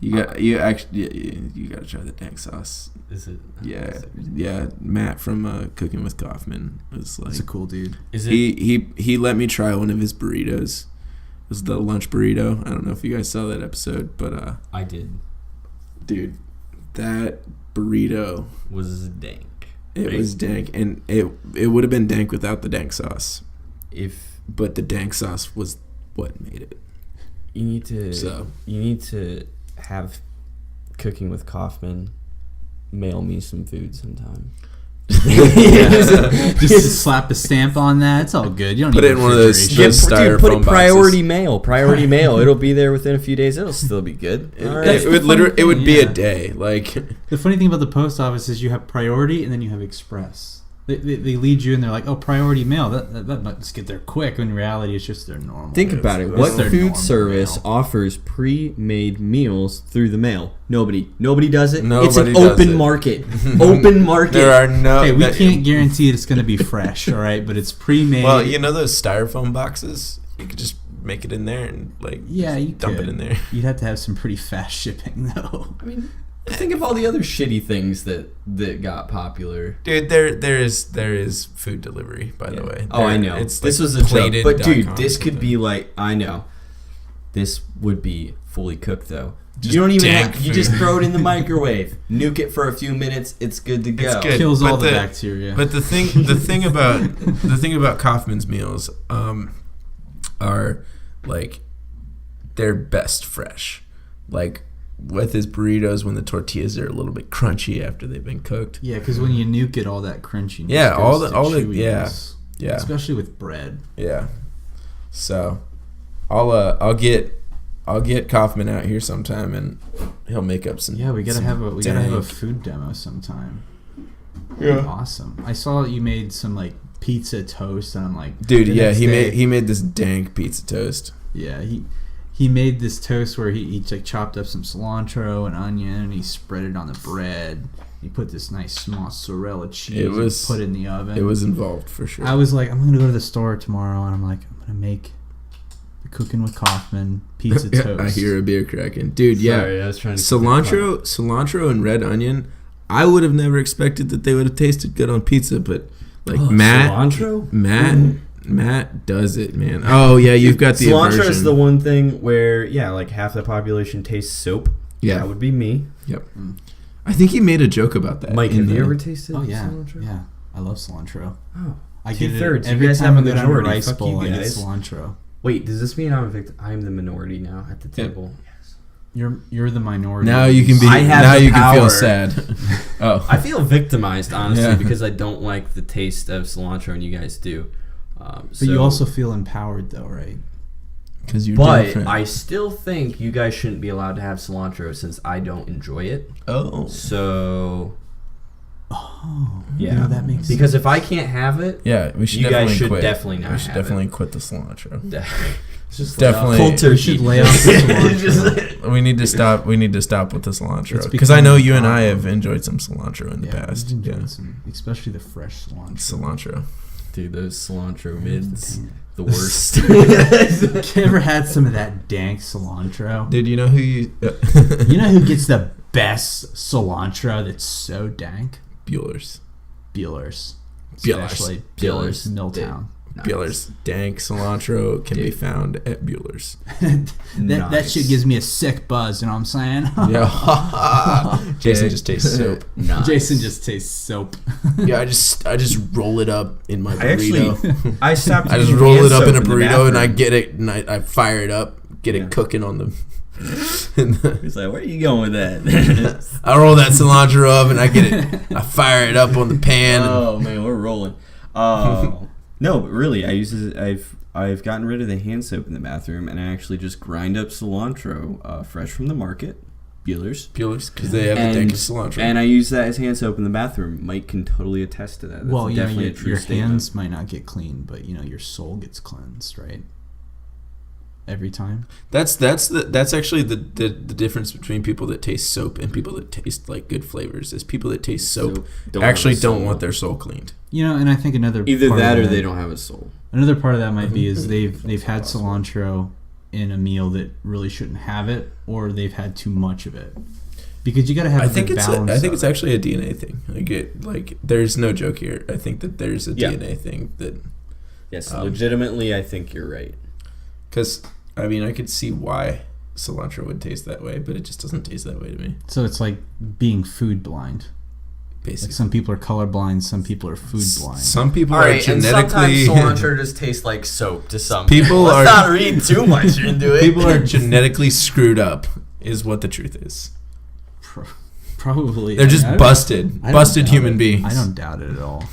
you gotta try the dank sauce. Is it? Yeah. Matt from Cooking with Kaufman was like, He's a cool dude. Is it? he let me try one of his burritos. It was the lunch burrito. I don't know if you guys saw that episode, but I did. dude, that burrito, Was dank. it Right? was dank, and it would have been dank without the dank sauce, If but the dank sauce was what made it. you need to, So you need to have Cooking with Kaufman mail me some food sometime. Just slap a stamp on that. It's all good. You don't Put need it in one of those- refrigeration. Styrofoam Put it boxes. priority mail. Priority mail. It'll be there within a few days. It'll still be good. All right. it would literally it would be yeah. a day. Like The funny thing about the post office is you have priority and then you have express. They lead you and they're like, oh, priority mail. That must get there quick. When in reality, it's just their normal. Think about it. It's What their food normal service mail. offers pre-made meals through the mail? Nobody does it. It's Nobody an does open it. market. Open market. there are no. Hey, we that- can't guarantee it's going to be fresh, all right? But it's pre-made. Well, you know those styrofoam boxes. You could just make it in there and like yeah, you dump could. it in there. You'd have to have some pretty fast shipping, though. I mean, think of all the other shitty things that got popular. Dude, there is food delivery, by the way. Oh, I know. It's This like was a joke. plated But dude, .com this or could something. be like, I know. This would be fully cooked though. Just You don't even dank have, you just food. throw it in the microwave, nuke it for a few minutes, it's good to go. It's good. Kills But all the the- bacteria. But the thing about Kaufman's meals are like they're best fresh. Like with his burritos, when the tortillas are a little bit crunchy after they've been cooked. Yeah, because when you nuke it, all that crunchiness. Yeah, all goes the- to all the- chewiness. Yeah. Especially with bread. Yeah. So I'll get Kaufman out here sometime and he'll make up some. Yeah, we gotta some have a dank- food demo sometime. Yeah. Awesome. I saw you made some like pizza toast, and I'm like, Dude, the yeah, next he day- made this dank pizza toast. Yeah, he made this toast where he like chopped up some cilantro and onion, and he spread it on the bread. He put this nice mozzarella cheese. It was- and put it in the oven. It was involved for sure. I was like, I'm gonna go to the store tomorrow, and I'm like, I'm gonna make the Cooking with Kaufman pizza toast. I hear a beer cracking. Dude, yeah. Sorry, I was trying to Cilantro and red onion. I would have never expected that they would have tasted good on pizza, but like Oh, cilantro? Matt does it, man. Oh yeah, you've got the cilantro aversion. is the one thing where like half the population tastes soap. Yeah. That would be me. Yep. I think he made a joke about that. Mike, in have you the- ever tasted Oh yeah, cilantro? yeah. I love cilantro. Oh. I get it 2/3. You every guys time have a I go down to majority. rice Fuck you bowl. I get guys. cilantro. Wait, does this mean I'm the minority now at the Yep. table? Yes. You're the minority. Now you can be. I have now the you can feel power. sad. Oh, I feel victimized, honestly, Yeah. because I don't like the taste of cilantro, and you guys do. But you also feel empowered, though, right? because you're But different. I still think you guys shouldn't be allowed to have cilantro since I don't enjoy it. oh, So You know, that makes because sense. if I can't have it, yeah, we should you definitely guys should quit. definitely not We should have definitely quit the cilantro. it's just Definitely. cold We turkey. should lay off the cilantro. We need to stop. We need to stop with the cilantro It's because I know you and I becoming a have enjoyed some cilantro in the Yeah, past. we've Yeah, enjoyed some, especially the fresh cilantro. cilantro. Dude, those cilantro mids, the worst. You ever had some of that dank cilantro? Dude, you know who you? You know who gets the best cilantro that's so dank? Bueller's. Bueller's. Bueller's. Especially Bueller's. Milltown. Bueller's dank cilantro can be found at Bueller's. That shit gives me a sick buzz, you know what I'm saying? Yeah, Jason just tastes soap. Nice. Jason just tastes soap. Yeah, I just roll it up in my burrito. I stopped. I just using roll hand it up soap in a the burrito and I bathroom. get it and I fire it up, get it cooking on the. He's like, where are you going with that? I roll that cilantro up and I get it. I fire it up on the pan. Oh man, we're rolling. No, but really, I've gotten rid of the hand soap in the bathroom, and I actually just grind up cilantro, fresh from the market, Bueller's, because they have the dankest cilantro. and I use that as hand soap in the bathroom. Mike can totally attest to that. That's Well, you know, definitely a true your statement. hands might not get clean, but you know your soul gets cleansed, right? every time. That's actually the difference between people that taste soap and people that taste like good flavors. Is people that taste soap actually don't want their soul cleaned. You know, and I think another Either part that of or they don't have a soul. Another part of that might be is they've had cilantro in a meal that really shouldn't have it, or they've had too much of it. Because you got to have balance. I think it's actually a DNA thing. Like there's no joke here. I think that there's a DNA thing that. Yes, legitimately, I think you're right. Because I mean, I could see why cilantro would taste that way, but it just doesn't taste that way to me. So it's like being food blind. Basically, like some people are colorblind, some people are food blind. Some people All are right, genetically. and sometimes cilantro just tastes like soap to some People. Let's not read too much into it. People are genetically screwed up, is what the truth is. Probably. They're just busted human beings. I don't doubt it at all.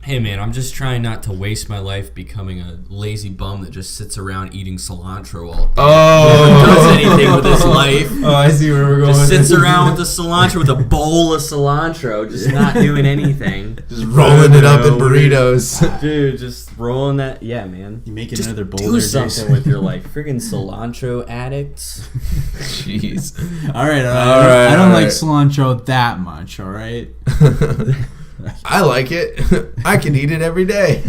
Hey man, I'm just trying not to waste my life becoming a lazy bum that just sits around eating cilantro all day. Oh, Does anything with his life? Oh, I see where we're going. Just sits around with the cilantro, with a bowl of cilantro, just not doing anything. Just rolling it up in burritos. Dude, just rolling that. Yeah, man. You make Just another bowl do there, something Jason. with your life. Friggin' cilantro addicts. Jeez. All right. right, I don't all like right. cilantro that much. All right. I like it. I can eat it every day.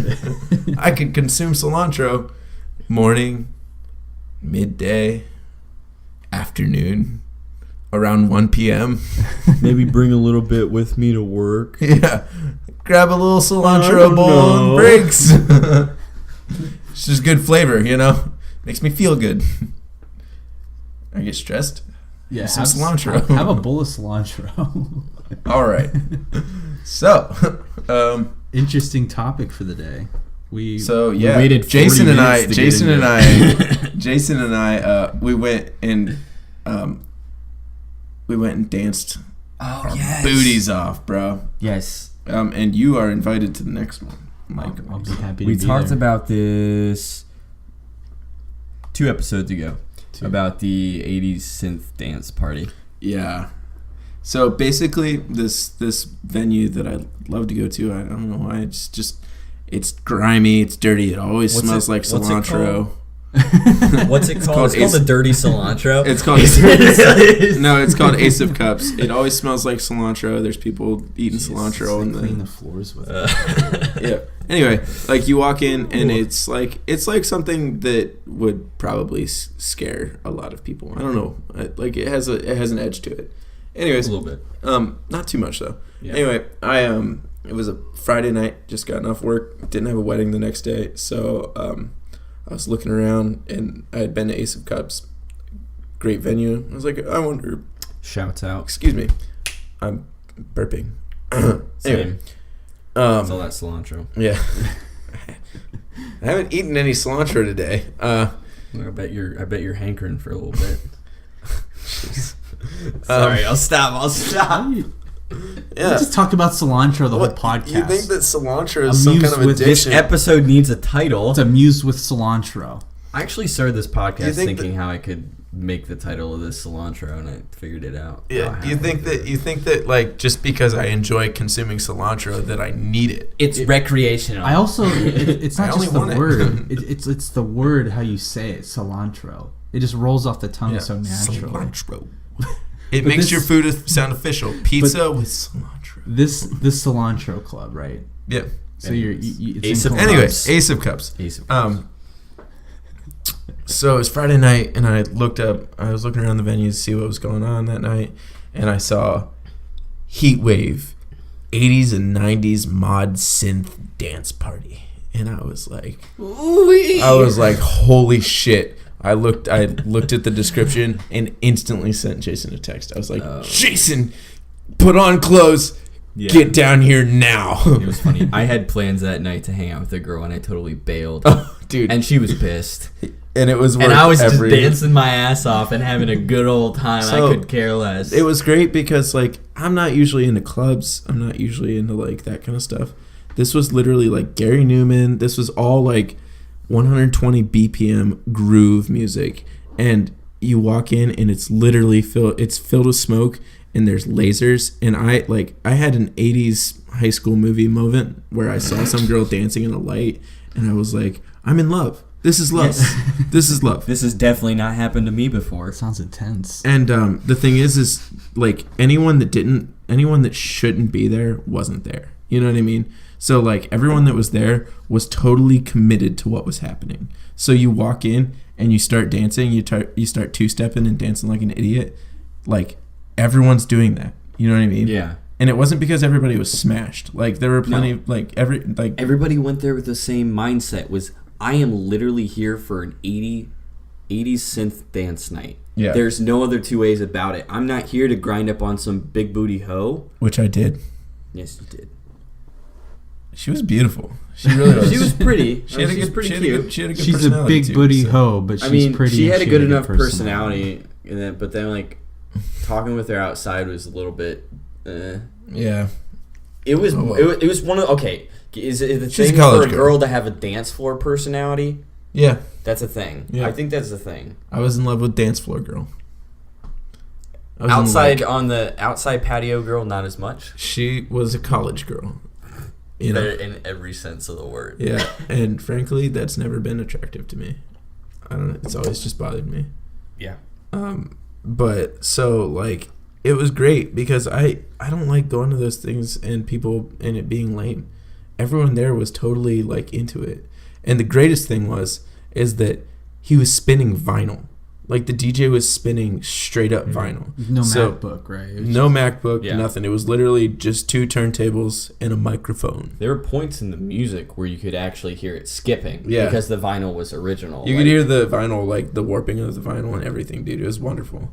I could consume cilantro morning, midday, afternoon, around 1 p.m. Maybe bring a little bit with me to work. Yeah. Grab a little I cilantro don't bowl know. and breaks. It's just good flavor, you know? Makes me feel good. I get stressed. Yeah. Some cilantro. Have a bowl of cilantro. All right. So, Interesting topic for the day. We waited 40 Jason and I, minutes to get Jason and I, we went and danced our booties off, bro. Yes. And you are invited to the next one, Mike. I'll be happy to We be talked there. about this 2 episodes ago. About the 80s synth dance party. Yeah. So basically, this venue that I love to go to, I don't know why, it's grimy, it's dirty, it always smells like cilantro. What's it called? It's called the dirty cilantro. It's called no, it's called Ace of Cups. It always smells like cilantro. There's people eating cilantro in Clean the the floors with it. yeah. Anyway, like you walk in and it's like something that would probably scare a lot of people. I don't know, like it has an edge to it. Anyways, A little bit. Not too much though. Yeah. Anyway, it was a Friday night. Just got off work. Didn't have a wedding the next day, so I was looking around and I had been to Ace of Cups. Great venue. I was like, I wonder. Shouts out. Excuse me, I'm burping. Same. Anyway, It's all that cilantro. yeah. I haven't eaten any cilantro today. I bet you're hankering for a little bit. Sorry, I'll stop. We Yeah. just talked about cilantro the whole What, podcast. You think that cilantro is some Amused kind of with This addiction? episode needs a title. it's amused with cilantro. I actually started this You podcast think thinking how I could make the title of this cilantro, and I figured it out. Yeah, you think that like just because I enjoy consuming cilantro that I need it? it's recreational? I also it's I not only just the want it. word. It's the word how you say it. Cilantro. It just rolls off the tongue Yeah. so naturally. Cilantro. It But makes this- your food sound official. Pizza with cilantro. This cilantro club, right? Yeah. So it's Ace in of Columbus. Anyway, Cups. Ace of Cups. Ace of Cups. So it was Friday night, and I was looking around the venue to see what was going on that night, and I saw Heat Wave, 80s and 90s mod synth dance party, and I was like, holy shit! I looked at the description and instantly sent Jason a text. I was like, Jason, put on clothes. Yeah. Get down here now. It was funny. I had plans that night to hang out with a girl, and I totally bailed. Dude. And she was pissed. And it was worth And I was just every- dancing my ass off and having a good old time. So, I could care less. It was great because, like, I'm not usually into clubs. I'm not usually into, like, that kind of stuff. This was literally, like, Gary Newman. This was all, like, 120 BPM groove music. And you walk in, and it's literally filled with smoke, and there's lasers. And I had an 80s high school movie moment where I saw some girl dancing in the light, and I was like, I'm in love. This is love. Yes. This is love. This has definitely not happened to me before. Sounds intense. And the thing is like anyone that shouldn't be there wasn't there. You know what I mean? So like everyone that was there was totally committed to what was happening. So you walk in and you start dancing, you start two-stepping and dancing like an idiot. Like everyone's doing that. You know what I mean? Yeah. And it wasn't because everybody was smashed. Like there were plenty everybody went there with the same mindset. Was I am literally here for an 80s synth dance night. Yeah. There's no other two ways about it. I'm not here to grind up on some big booty hoe. Which I did. Yes, you did. She was beautiful. She really was. She was pretty. She had a good, pretty she had cute. a good, she had a good She's a personality big too, booty so. hoe, but she's pretty. She had a good enough personality. personality, but then like talking with her outside was a little bit. Yeah. It was. Oh, well. It was one of. Okay, is it the She's thing a college for a girl to have a dance floor personality? Yeah. That's a thing. Yeah. I think that's a thing. I was in love with Dance Floor Girl. I was Outside in, on the outside patio girl, not as much. she was a college girl. You know? In every sense of the word. Yeah, and frankly, that's never been attractive to me. I don't know. It's always just bothered me. Yeah. But so like it was great because I don't like going to those things and people and it being lame. Everyone there was totally like into it. And the greatest thing is that he was spinning vinyl. Like the DJ was spinning straight up vinyl. No So, MacBook, right? No MacBook, Yeah. nothing. It was literally just two turntables and a microphone. There were points in the music where you could actually hear it skipping. Yeah. Because the vinyl was original. You could hear the vinyl, like the warping of the vinyl and everything, dude. It was wonderful.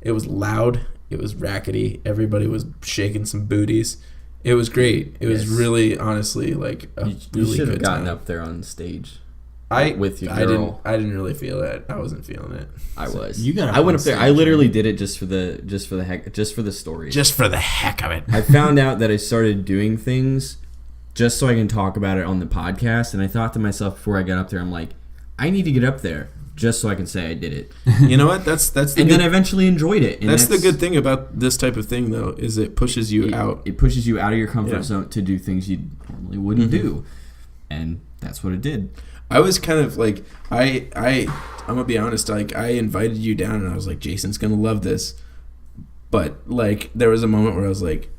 It was loud. It was rackety. Everybody was shaking some booties. It was great. It was really, honestly, like a You really should good have gotten time. up there on stage. I with your girl. I didn't really feel it. I wasn't feeling it. I was. You got up I went on up there. stage, I literally right? did it just for the story. Just for the heck of it. I found out that I started doing things just so I can talk about it on the podcast, and I thought to myself before I got up there, I'm like, I need to get up there just so I can say I did it. You know what? That's the And good, then I eventually enjoyed it. And that's the good thing about this type of thing, though, is it pushes you out. It pushes you out of your comfort Yeah. zone to do things you normally wouldn't do, and that's what it did. I was kind of like, I'm gonna be honest, like I invited you down and I was like, Jason's gonna love this. But like there was a moment where I was like,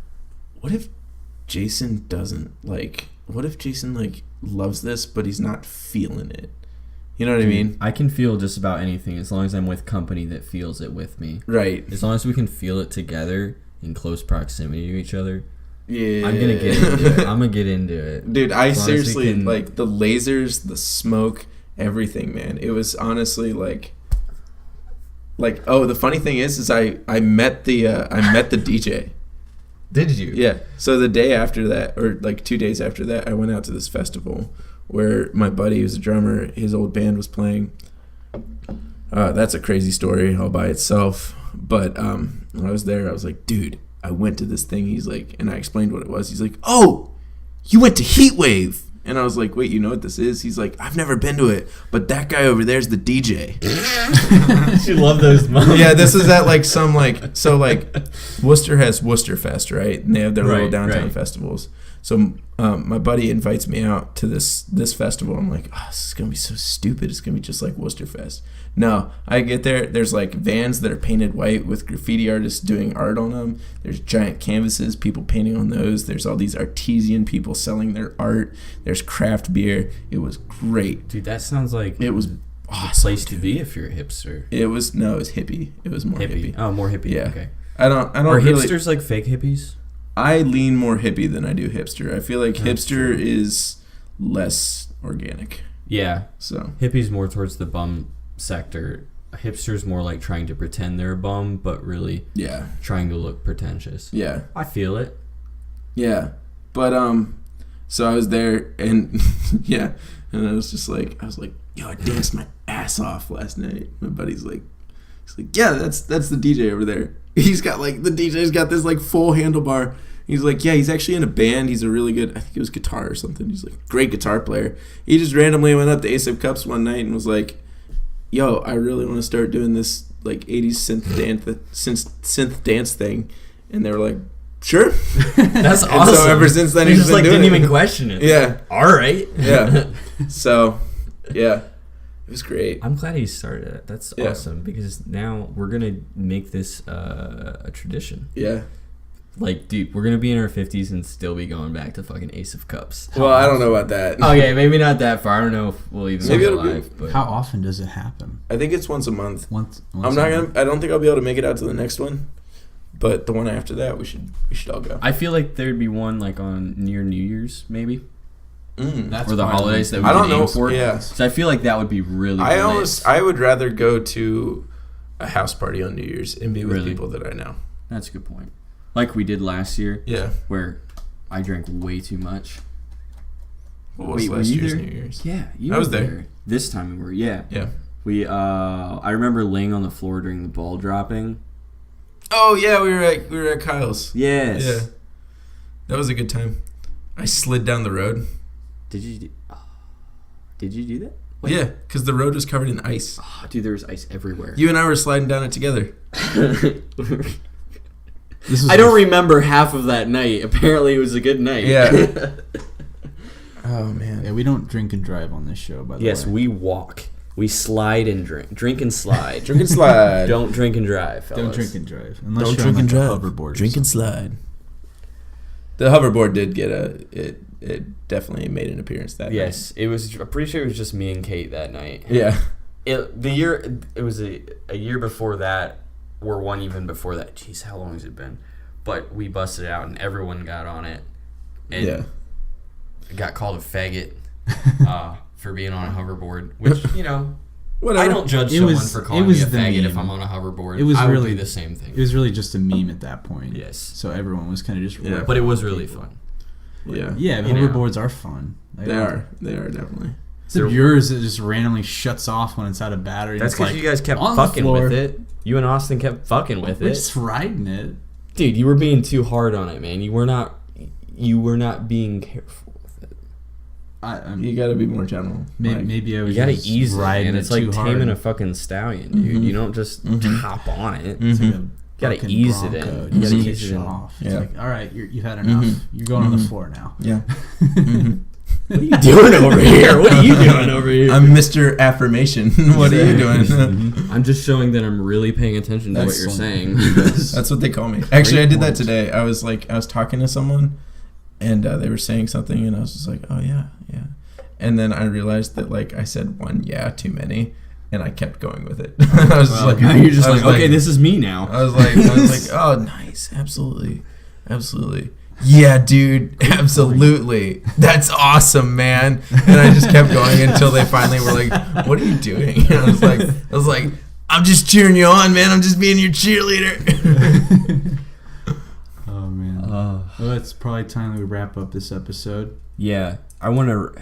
what if Jason like loves this but he's not feeling it? You know what I mean? I can feel just about anything as long as I'm with company that feels it with me. Right. As long as we can feel it together in close proximity to each other. Yeah. I'm gonna get into it. I'm gonna get into it. Dude, I As long as we seriously can- like the lasers, the smoke, everything, man. It was honestly like oh, the funny thing is I met the DJ. Did you? Yeah. So the day after that, or like 2 days after that, I went out to this festival where my buddy, who's a drummer, his old band was playing. That's a crazy story all by itself. But when I was there, I was like, dude, I went to this thing. He's like, and I explained what it was. He's like, oh, you went to Heatwave. And I was like, wait, you know what this is? He's like, I've never been to it, but that guy over there's the DJ. You love those moments. Yeah, this is at like some like, so like Worcester has Worcester Fest, right? And they have their little downtown festivals. So my buddy invites me out to this festival. I'm like, oh, this is going to be so stupid. It's going to be just like Worcester Fest. No, I get there. There's like vans that are painted white with graffiti artists doing art on them. There's giant canvases, people painting on those. There's all these artesian people selling their art. There's craft beer. It was great. Dude, that sounds like It was a awesome. place to be if you're a hipster. It was hippie. It was more hippie. Oh, more hippie. Yeah. Okay. I don't Are really, hipsters like fake hippies? I lean more hippie than I do hipster. I feel like That's hipster true. is less organic. Yeah. So Hippies more towards the bum sector. Hipsters more like trying to pretend they're a bum, but really yeah, trying to look pretentious. yeah, I feel it. yeah. But so I was there and yeah, and I was just like, yo, I danced my ass off last night. My buddy's like, he's like, yeah, that's the DJ over there. He's got like the DJ's got this like full handlebar. He's like, yeah, he's actually in a band. He's a really good, I think it was guitar or something. He's like, great guitar player. He just randomly went up to Ace of Cups one night and was like, yo, I really want to start doing this like 80s synth dance thing. And they were like, sure. That's And awesome. so ever since then, He he's just been like doing didn't it. even question it. Yeah. All right. Yeah. So, yeah. It was great. I'm glad he started it. That's awesome because now we're gonna make this a tradition. Yeah. Like, dude, we're gonna be in our 50s and still be going back to fucking Ace of Cups. Well, I don't know about that. Okay, maybe not that far. I don't know if we'll even be alive. But How often does it happen? I think it's once a month. Once I'm not gonna. I don't think I'll be able to make it out to the next one, but the one after that, we should all go. I feel like there'd be one like on near New Year's, maybe, That's or the holidays that we I don't could aim know. for. Yeah. So I feel like that would be really. I would rather go to a house party on New Year's and be with Really? people that I know. That's a good point. Like we did last year. Yeah. Where I drank way too much. What was Were last you year's there? New Year's? Yeah, you I were was there. This time we were. Yeah. Yeah. We. I remember laying on the floor during the ball dropping. Oh yeah, we were at Kyle's. Yes. Yeah. That was a good time. I slid down the road. Did you do that? Wait. Yeah, because the road was covered in ice. Oh, dude, there was ice everywhere. You and I were sliding down it together. I don't remember half of that night. Apparently, it was a good night. Yeah. Oh man. Yeah, we don't drink and drive on this show, by the way. Yes, we walk. We slide and drink. Drink and slide. Drink and slide. Don't drink and drive, fellas. Don't drink and drive. Unless Don't you're drink on, and like, drive. a hoverboard or Drink and something. slide. The hoverboard did get it definitely made an appearance that Yes, it was. I'm pretty sure it was just me and Kate that night. night. Yeah. It was a year before that, or one even before that. Jeez, how long has it been? But we busted out and everyone got on it. And Yeah. got called a faggot for being on a hoverboard, which, you know, Whatever. I don't judge It someone was- for it calling me was a the faggot meme. if I'm on a hoverboard. It was I would really do the same thing. It was really just a meme at that point. Yes. So everyone was kind of just Yeah. But it was really fun. Yeah. Yeah, You know. hoverboards are fun. They are. They are definitely. Except yours, it just randomly shuts off when it's out of battery. That's It's because like, you guys kept on the fucking floor. with it. You and Austin kept fucking with We're it. just riding it. Dude, you were being too hard on it, man. You were not being careful with it. You got to be more general. Maybe I was You gotta just ease it, riding man. it It's like too taming hard. a fucking stallion, dude. You don't just hop on it. It's like a Gotta fucking ease it in. Bronco. You You gotta gotta ease it shut in. off. It's Yeah. like, all right, you've had enough. You're going on the floor now. Yeah. What are you doing over here? What are you doing over here? I'm Mr. Affirmation. What are you doing? I'm just showing that I'm really paying attention to what That's you're fun. saying. That's what they call me. Actually, I did that points. today. I was talking to someone, and they were saying something, and I was just like, oh yeah, yeah. And then I realized that I said one yeah too many, and I kept going with it. I was just Now you're just like, okay, this is me now. I was like, oh nice, absolutely, absolutely. Yeah, dude, absolutely. That's awesome, man. And I just kept going until they finally were like, "What are you doing?" And I was like, "I'm just cheering you on, man. I'm just being your cheerleader." Oh man. Well, it's probably time we wrap up this episode. Yeah, I want to.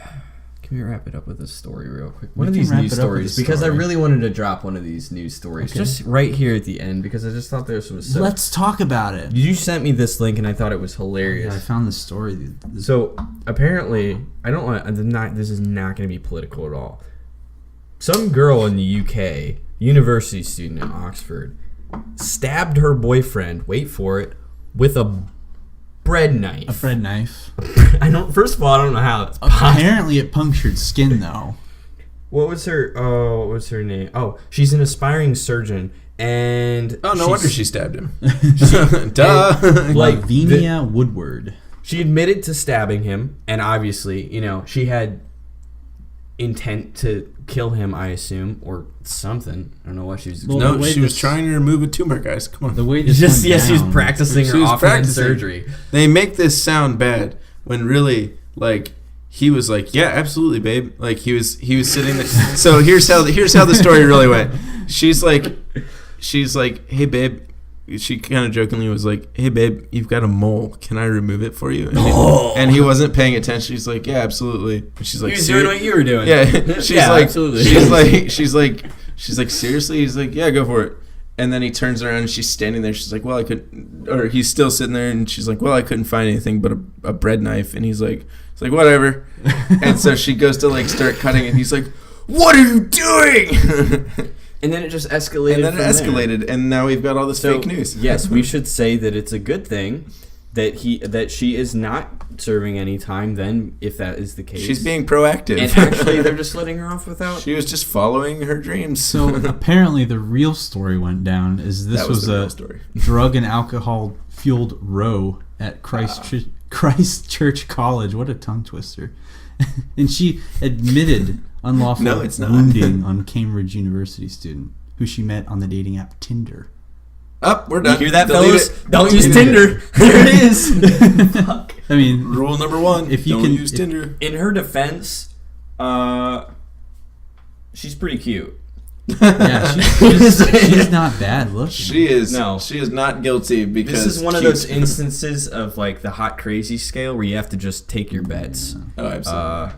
Can we wrap it up with a story real quick? One We of can these wrap news it up with stories, a because I story. really wanted to drop one of these news stories just right here at the end because I just thought there was some. So, Let's talk about it. you sent me this link and I thought it was Yeah, hilarious. I found the story. So apparently, I don't want. This is not going to be political at all. Some girl in the UK, university student at Oxford, stabbed her boyfriend. Wait for it, with a bread knife. A bread knife. I don't. First of all, I don't know how it's possible. Apparently, it punctured skin though. What was her name? Oh, she's an aspiring surgeon, and Oh, no she's- wonder she stabbed him. Duh. like Lavinia Woodward. she admitted to stabbing him, and obviously, she had intent to kill him, I assume, or something. I don't know what she was. Well, No, the way she was this- trying to remove a tumor, guys. Come on. The way this just went she was down- practicing She her was offhand practicing. surgery. They make this sound bad when really, he was like, yeah, absolutely, babe. He was sitting there. So here's how the story really went. She's like, hey, babe. She kind of jokingly was like, hey, babe, you've got a mole. Can I remove it for you? And he wasn't paying attention. She's like, yeah, absolutely. And she's like, You was doing what you were doing. yeah. She's Yeah, like, absolutely. she's like, seriously? He's like, yeah, go for it. And then he turns around and she's standing there. She's like, well, he's still sitting there, and she's like, well, I couldn't find anything but a bread knife. And he's like, whatever. And so she goes to start cutting, and he's like, what are you doing? And then it just escalated. And then it escalated, and now we've got all this fake news. Yes, we should say that it's a good thing that she is not serving any time. Then, if that is the case, She's being proactive. And actually, they're just letting her off without. She was just following her dreams. So apparently, the real story went down. Is this was the a real story. drug and alcohol fueled row at Christchurch College. What a tongue twister! And she admitted unlawful wounding on Cambridge University student who she met on the dating app Tinder. We're done. You hear that, Delete fellas? it. Don't use Tinder. There it is. Fuck. I mean, rule number 1: if you don't can use Tinder. In her defense, she's pretty cute. Yeah, she's not bad looking. She is. No. She is not guilty because This is one of those instances of like the hot crazy scale where you have to just take your bets. Oh, absolutely.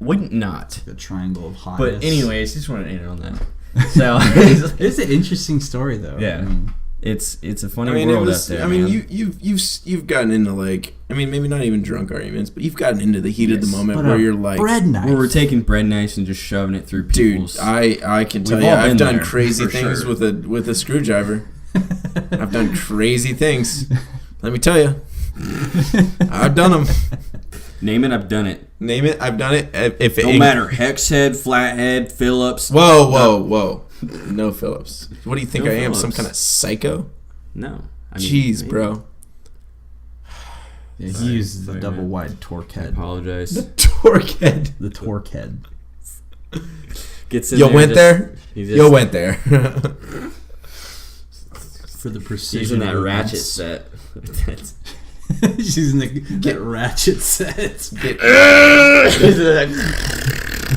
Wouldn't not. The triangle of hotness. But anyways, just wanted to end on that. So it's an interesting story though. Yeah. I mean, it's a funny world out there. Man. you've gotten into like, maybe not even drunk arguments, but you've gotten into the heat of the moment where you're like, bread knife. Where we're taking bread knives and just shoving it through people's. Dude, I can tell We've you, all I've been done there, crazy for things sure. with a screwdriver. I've done crazy things. Let me tell you, I've done them. Name it, I've done it. Name it, I've done it. If it No matter, hex head, flathead, Phillips. Whoa. No Phillips. What do you think No I am? Phillips. Some kind of psycho? No. Jeez, maybe. bro. Yeah, he uses the Sorry, double man. wide torque I head. apologize. Torque head. The torque head. Gets in Yo there, went just- there? he just- Yo went there. For the precision. He's in that of ratchet events. set. She's in that ratchet set.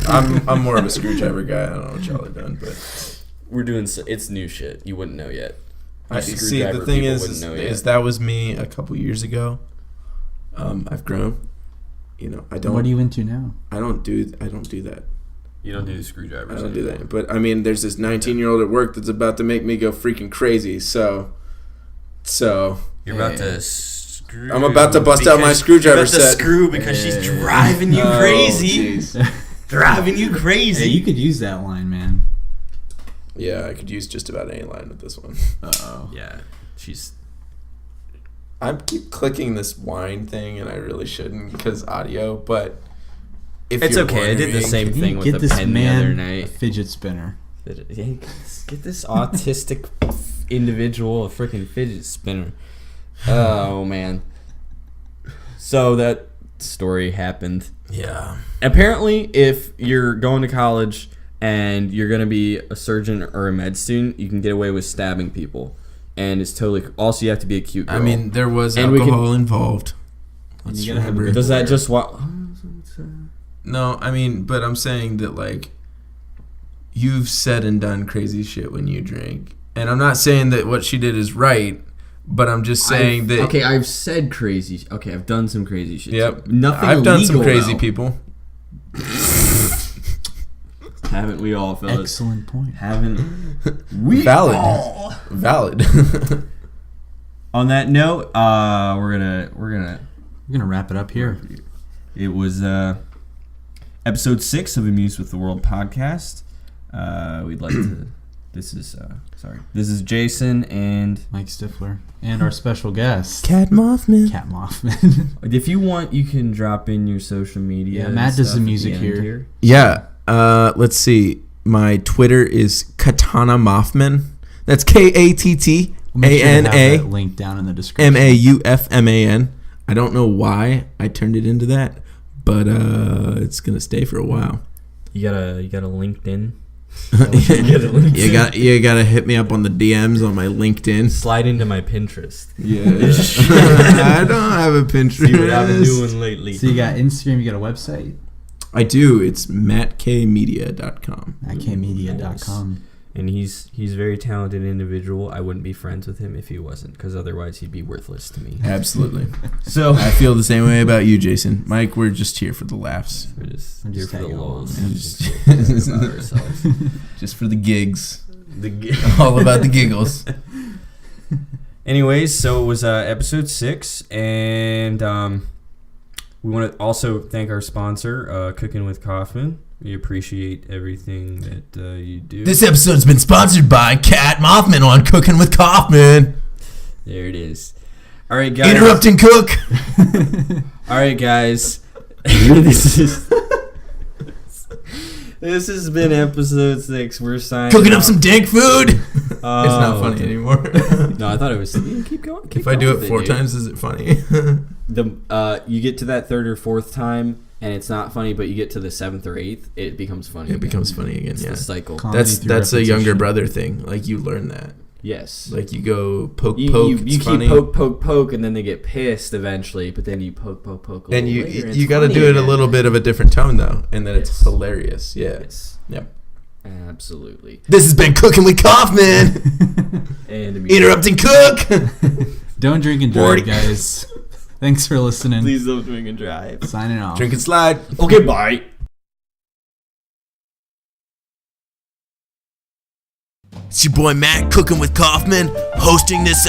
I'm more of a screwdriver guy. I don't know what y'all have done, but We're doing. It's new shit. You wouldn't know yet. I You see. screwdriver The thing people is wouldn't know yet. that was me a couple years ago. I've grown. I don't. What are you into now? I don't do that. You don't do the screwdrivers. I don't do that. But there's this 19-year-old at work that's about to make me go freaking crazy. So You're about to. I'm about to bust out my screwdriver set. Screw because she's driving you crazy. Jeez. Driving you Hey, crazy. you could use that line, man. Yeah, I could use just about any line with this one. Uh-oh. Yeah, she's. I keep clicking this wine thing, and I really shouldn't because audio. But if It's you're okay. I did the wondering- same Can you thing get with a this pen the man other a night. fidget spinner. Get this autistic individual a freaking fidget spinner. Oh man. So that story happened. Yeah. Apparently, if you're going to college and you're going to be a surgeon or a med student, you can get away with stabbing people. And it's totally... Also, you have to be a cute girl. There was And we alcohol involved. Let's You gotta have a remember. good- Does that just... What? No, but I'm saying that, like, you've said and done crazy shit when you drink. And I'm not saying that what she did is right, but I'm just saying that... Okay, I've said crazy... Okay, I've done some crazy shit. Yep. Too. Nothing I've done some illegal, crazy though. people. Haven't we all, fellas? Excellent point. Haven't we Valid. all? Valid. On that note, we're gonna We're gonna wrap it up here. It was episode 6 of Amused with the World podcast. We'd like to. This is Jason, and Mike Stifler and our special guest, Cat Mothman. Cat Mothman. if you want, you can drop in your social media. Yeah, and Matt does stuff the at music end here. Yeah. Let's see. My Twitter is Katana Mothman. That's KATTANA We'll make sure to have that link down in the description. MAUFMAN. I don't know why I turned it into that, but it's gonna stay for a while. You got a LinkedIn. You gotta hit me up on the DMs on my LinkedIn. Slide into my Pinterest. Yeah. I don't have a Pinterest. See what I've been doing lately. So you got Instagram, you got a website, I do. It's mattkmedia.com. matkmedia.com. And he's a very talented individual. I wouldn't be friends with him if he wasn't, because otherwise he'd be worthless to me. Absolutely. So I feel the same way about you, Jason. Mike, we're just here for the laughs. we're just I'm here just for the tagging along. lulls. I'm Just just- about ourselves. Just for the gigs. All about the giggles. Anyways, so it was episode 6, and we want to also thank our sponsor, Cooking with Kaufman. We appreciate everything that you do. This episode's been sponsored by Cat Mothman on Cooking with Kaufman. There it is. All right, guys. Interrupting cook. All right, guys. This has been episode 6. We're signing Cooking up off. some dank food. It's not funny anymore. No, I thought it was. Keep going. If I do it 4 times, is it funny? You get to that 3rd or 4th time, and it's not funny, but you get to the 7th or 8th, it becomes funny. It becomes funny again. It's Yeah, the cycle. that's a younger brother thing. Like you learn that. Yes. Like you go poke. You it's keep funny. poke, and then they get pissed eventually. But then you poke. And you later, you got to do it a little bit of a different tone though, and then it's Yes. hilarious. Yeah. Yes. Yep. Absolutely. This has been Cooking with Kaufman. And Interrupting cook. Don't drink and drive, guys. Thanks for listening. Please don't drink and drive. Signing off. Drink and slide. Okay, bye. It's your boy Matt Cooking with Kaufman hosting this.